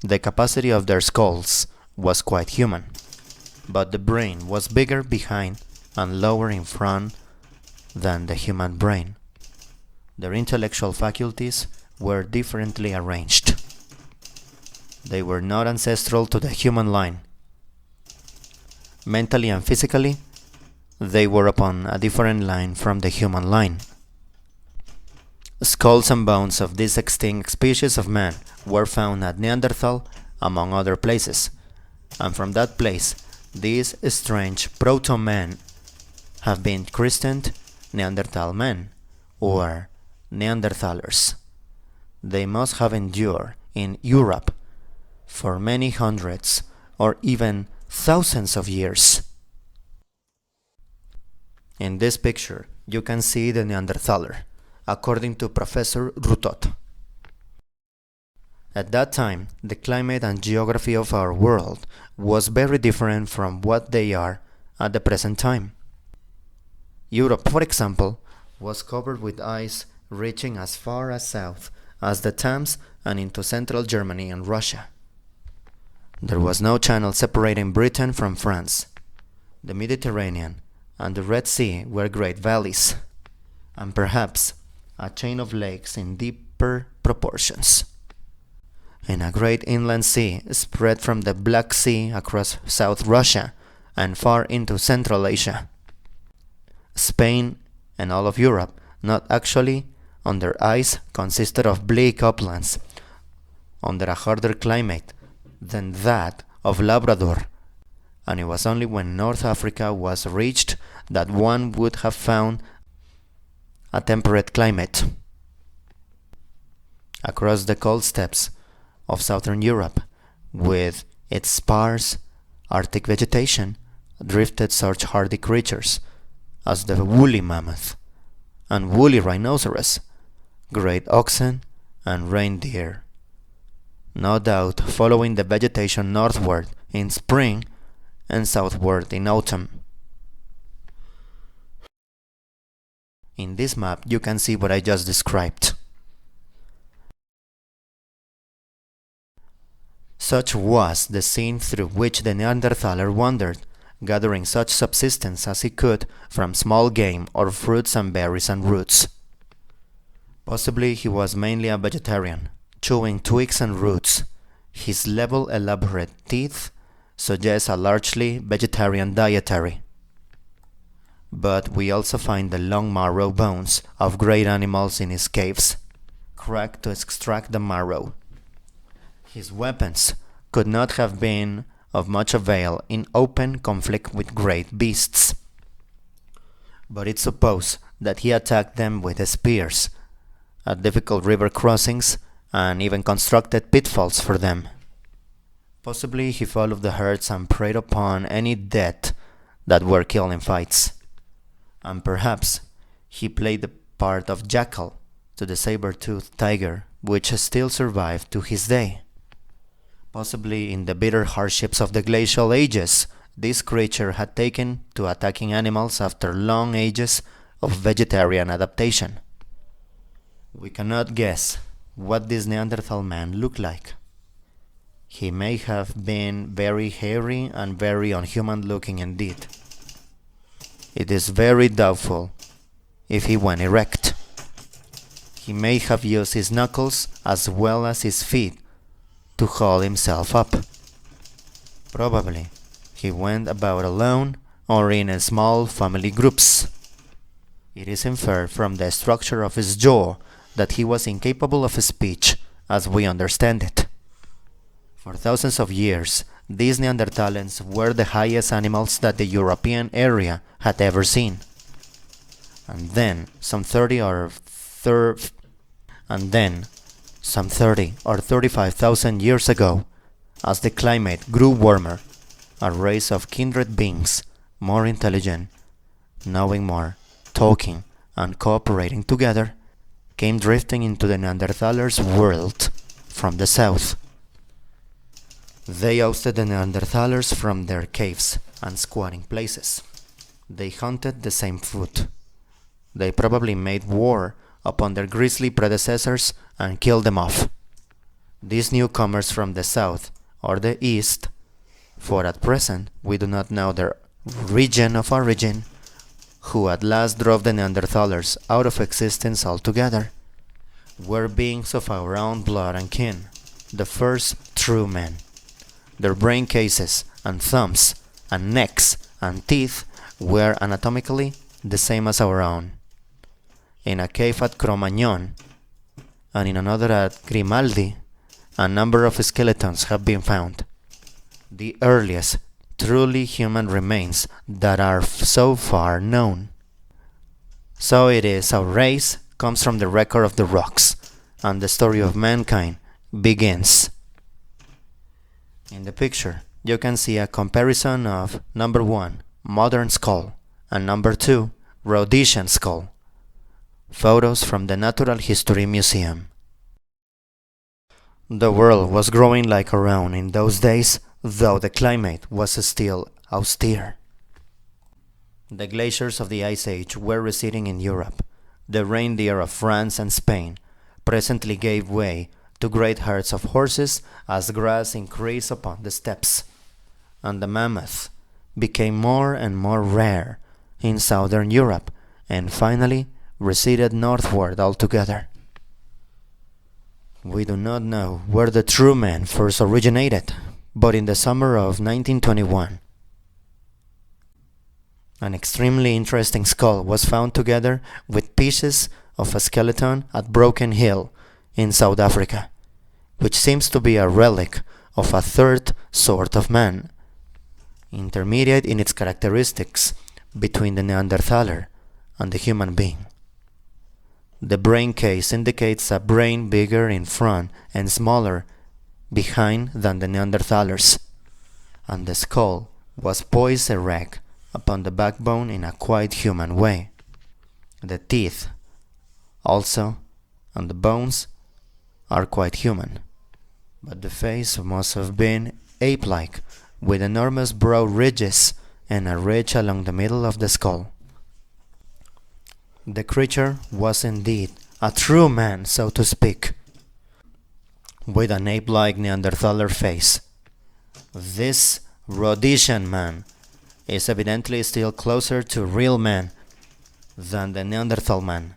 The capacity of their skulls was quite human, but the brain was bigger behind and lower in front than the human brain. Their intellectual faculties were differently arranged. They were not ancestral to the human line. Mentally and physically, they were upon a different line from the human line. Skulls and bones of this extinct species of man were found at Neanderthal, among other places, and from that place, these strange proto-men have been christened Neanderthal men, or Neanderthalers. They must have endured in Europe for many hundreds or even thousands of years. In this picture, you can see the Neanderthaler, according to Professor Rutot. At that time, the climate and geography of our world was very different from what they are at the present time. Europe, for example, was covered with ice reaching as far as south as the Thames and into central Germany and Russia. There was no channel separating Britain from France. The Mediterranean and the Red Sea were great valleys, and perhaps a chain of lakes in deeper proportions. And a great inland sea spread from the Black Sea across South Russia and far into Central Asia. Spain and all of Europe, not actually under ice, consisted of bleak uplands, under a harder climate than that of Labrador, and it was only when North Africa was reached that one would have found a temperate climate. across the cold steppes of southern Europe, with its sparse Arctic vegetation, drifted such hardy creatures as the woolly mammoth and woolly rhinoceros, great oxen, and reindeer. No doubt following the vegetation northward in spring and southward in autumn. In this map you can see what I just described. Such was the scene through which the Neanderthaler wandered, gathering such subsistence as he could from small game or fruits and berries and roots. Possibly he was mainly a vegetarian, chewing twigs and roots. His level elaborate teeth suggest a largely vegetarian dietary. But we also find the long marrow bones of great animals in his caves, cracked to extract the marrow. His weapons could not have been of much avail in open conflict with great beasts, but it's supposed that he attacked them with spears at difficult river crossings and even constructed pitfalls for them. Possibly he followed the herds and preyed upon any dead that were killed in fights, and perhaps he played the part of jackal to the saber-toothed tiger, which still survived to his day. Possibly in the bitter hardships of the glacial ages, this creature had taken to attacking animals after long ages of vegetarian adaptation. We cannot guess what this Neanderthal man looked like. He may have been very hairy and very unhuman looking indeed. It is very doubtful if he went erect. He may have used his knuckles as well as his feet to haul himself up. Probably he went about alone or in small family groups. It is inferred from the structure of his jaw that he was incapable of speech as we understand it. For thousands of years, these Neanderthals were the highest animals that the European area had ever seen. And then, some 30 or 35,000 years ago, as the climate grew warmer, a race of kindred beings, more intelligent, knowing more, talking, and cooperating together, came drifting into the Neanderthalers' world from the south. They ousted the Neanderthalers from their caves and squatting places. They hunted the same food. They probably made war upon their grisly predecessors and killed them off. These newcomers from the south or the east, for at present we do not know their region of origin, who at last drove the Neanderthalers out of existence altogether, were beings of our own blood and kin, the first true men. Their brain cases and thumbs and necks and teeth were anatomically the same as our own. In a cave at Cro-Magnon and in another at Grimaldi, a number of skeletons have been found, the earliest truly human remains that are so far known. So it is our race comes from the record of the rocks, and the story of mankind begins. In the picture, you can see a comparison of number 1, modern skull, and number 2, Rhodesian skull. Photos from the Natural History Museum. The world was growing like our own in those days, though the climate was still austere. The glaciers of the Ice Age were receding in Europe. The reindeer of France and Spain presently gave way to great herds of horses as grass increased upon the steppes, and the mammoth became more and more rare in southern Europe, and finally receded northward altogether. We do not know where the true man first originated, but in the summer of 1921, an extremely interesting skull was found together with pieces of a skeleton at Broken Hill in South Africa, which seems to be a relic of a third sort of man, intermediate in its characteristics between the Neanderthaler and the human being. The brain case indicates a brain bigger in front and smaller behind than the Neanderthalers, and the skull was poised erect upon the backbone in a quite human way. The teeth, also, and the bones are quite human, but the face must have been ape-like, with enormous brow ridges and a ridge along the middle of the skull. The creature was indeed a true man, so to speak, with an ape-like Neanderthaler face. This Rhodesian man is evidently still closer to real man than the Neanderthal man.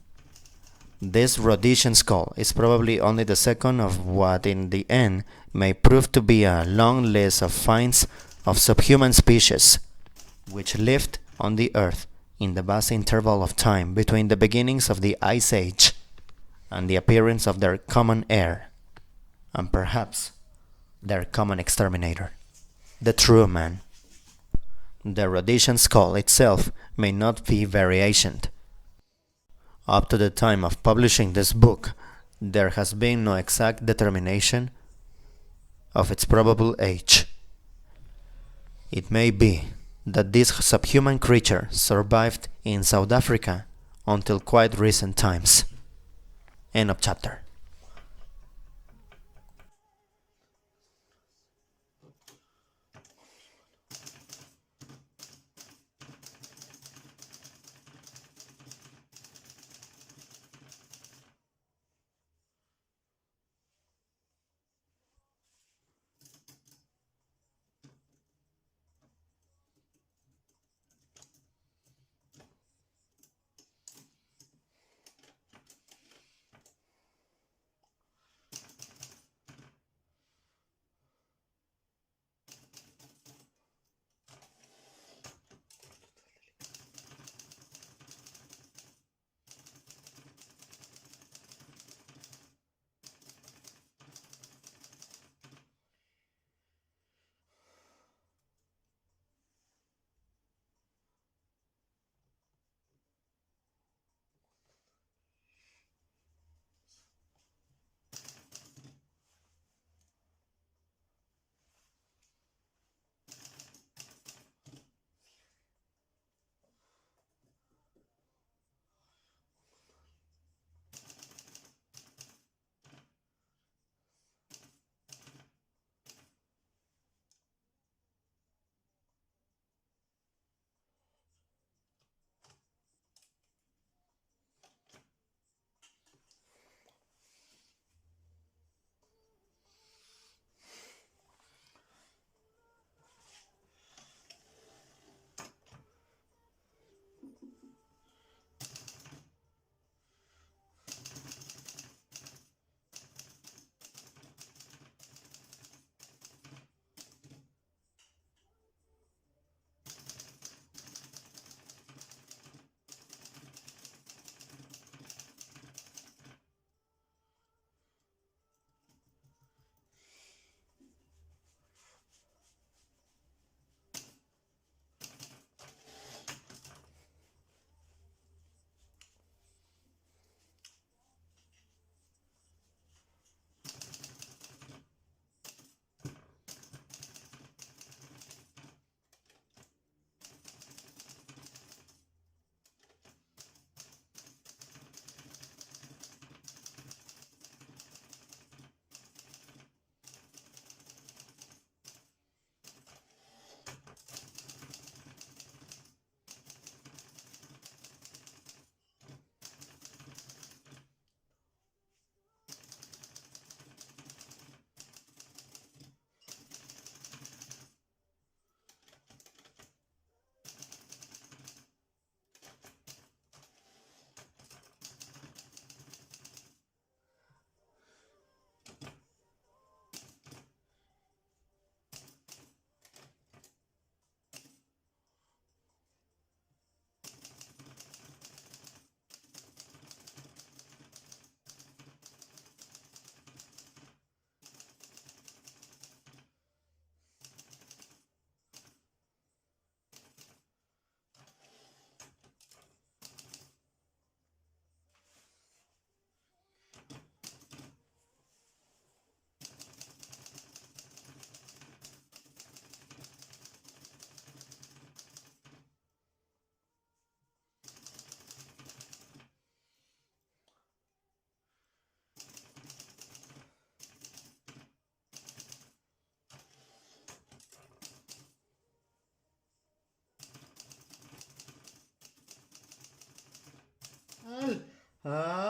This Rhodesian skull is probably only the second of what in the end may prove to be a long list of finds of subhuman species which lived on the earth in the vast interval of time between the beginnings of the Ice Age and the appearance of their common heir, and perhaps their common exterminator, the true man. The Rhodesian skull itself may not be very ancient. Up to the time of publishing this book, there has been no exact determination of its probable age. It may be that this subhuman creature survived in South Africa until quite recent times. End of chapter. Ah.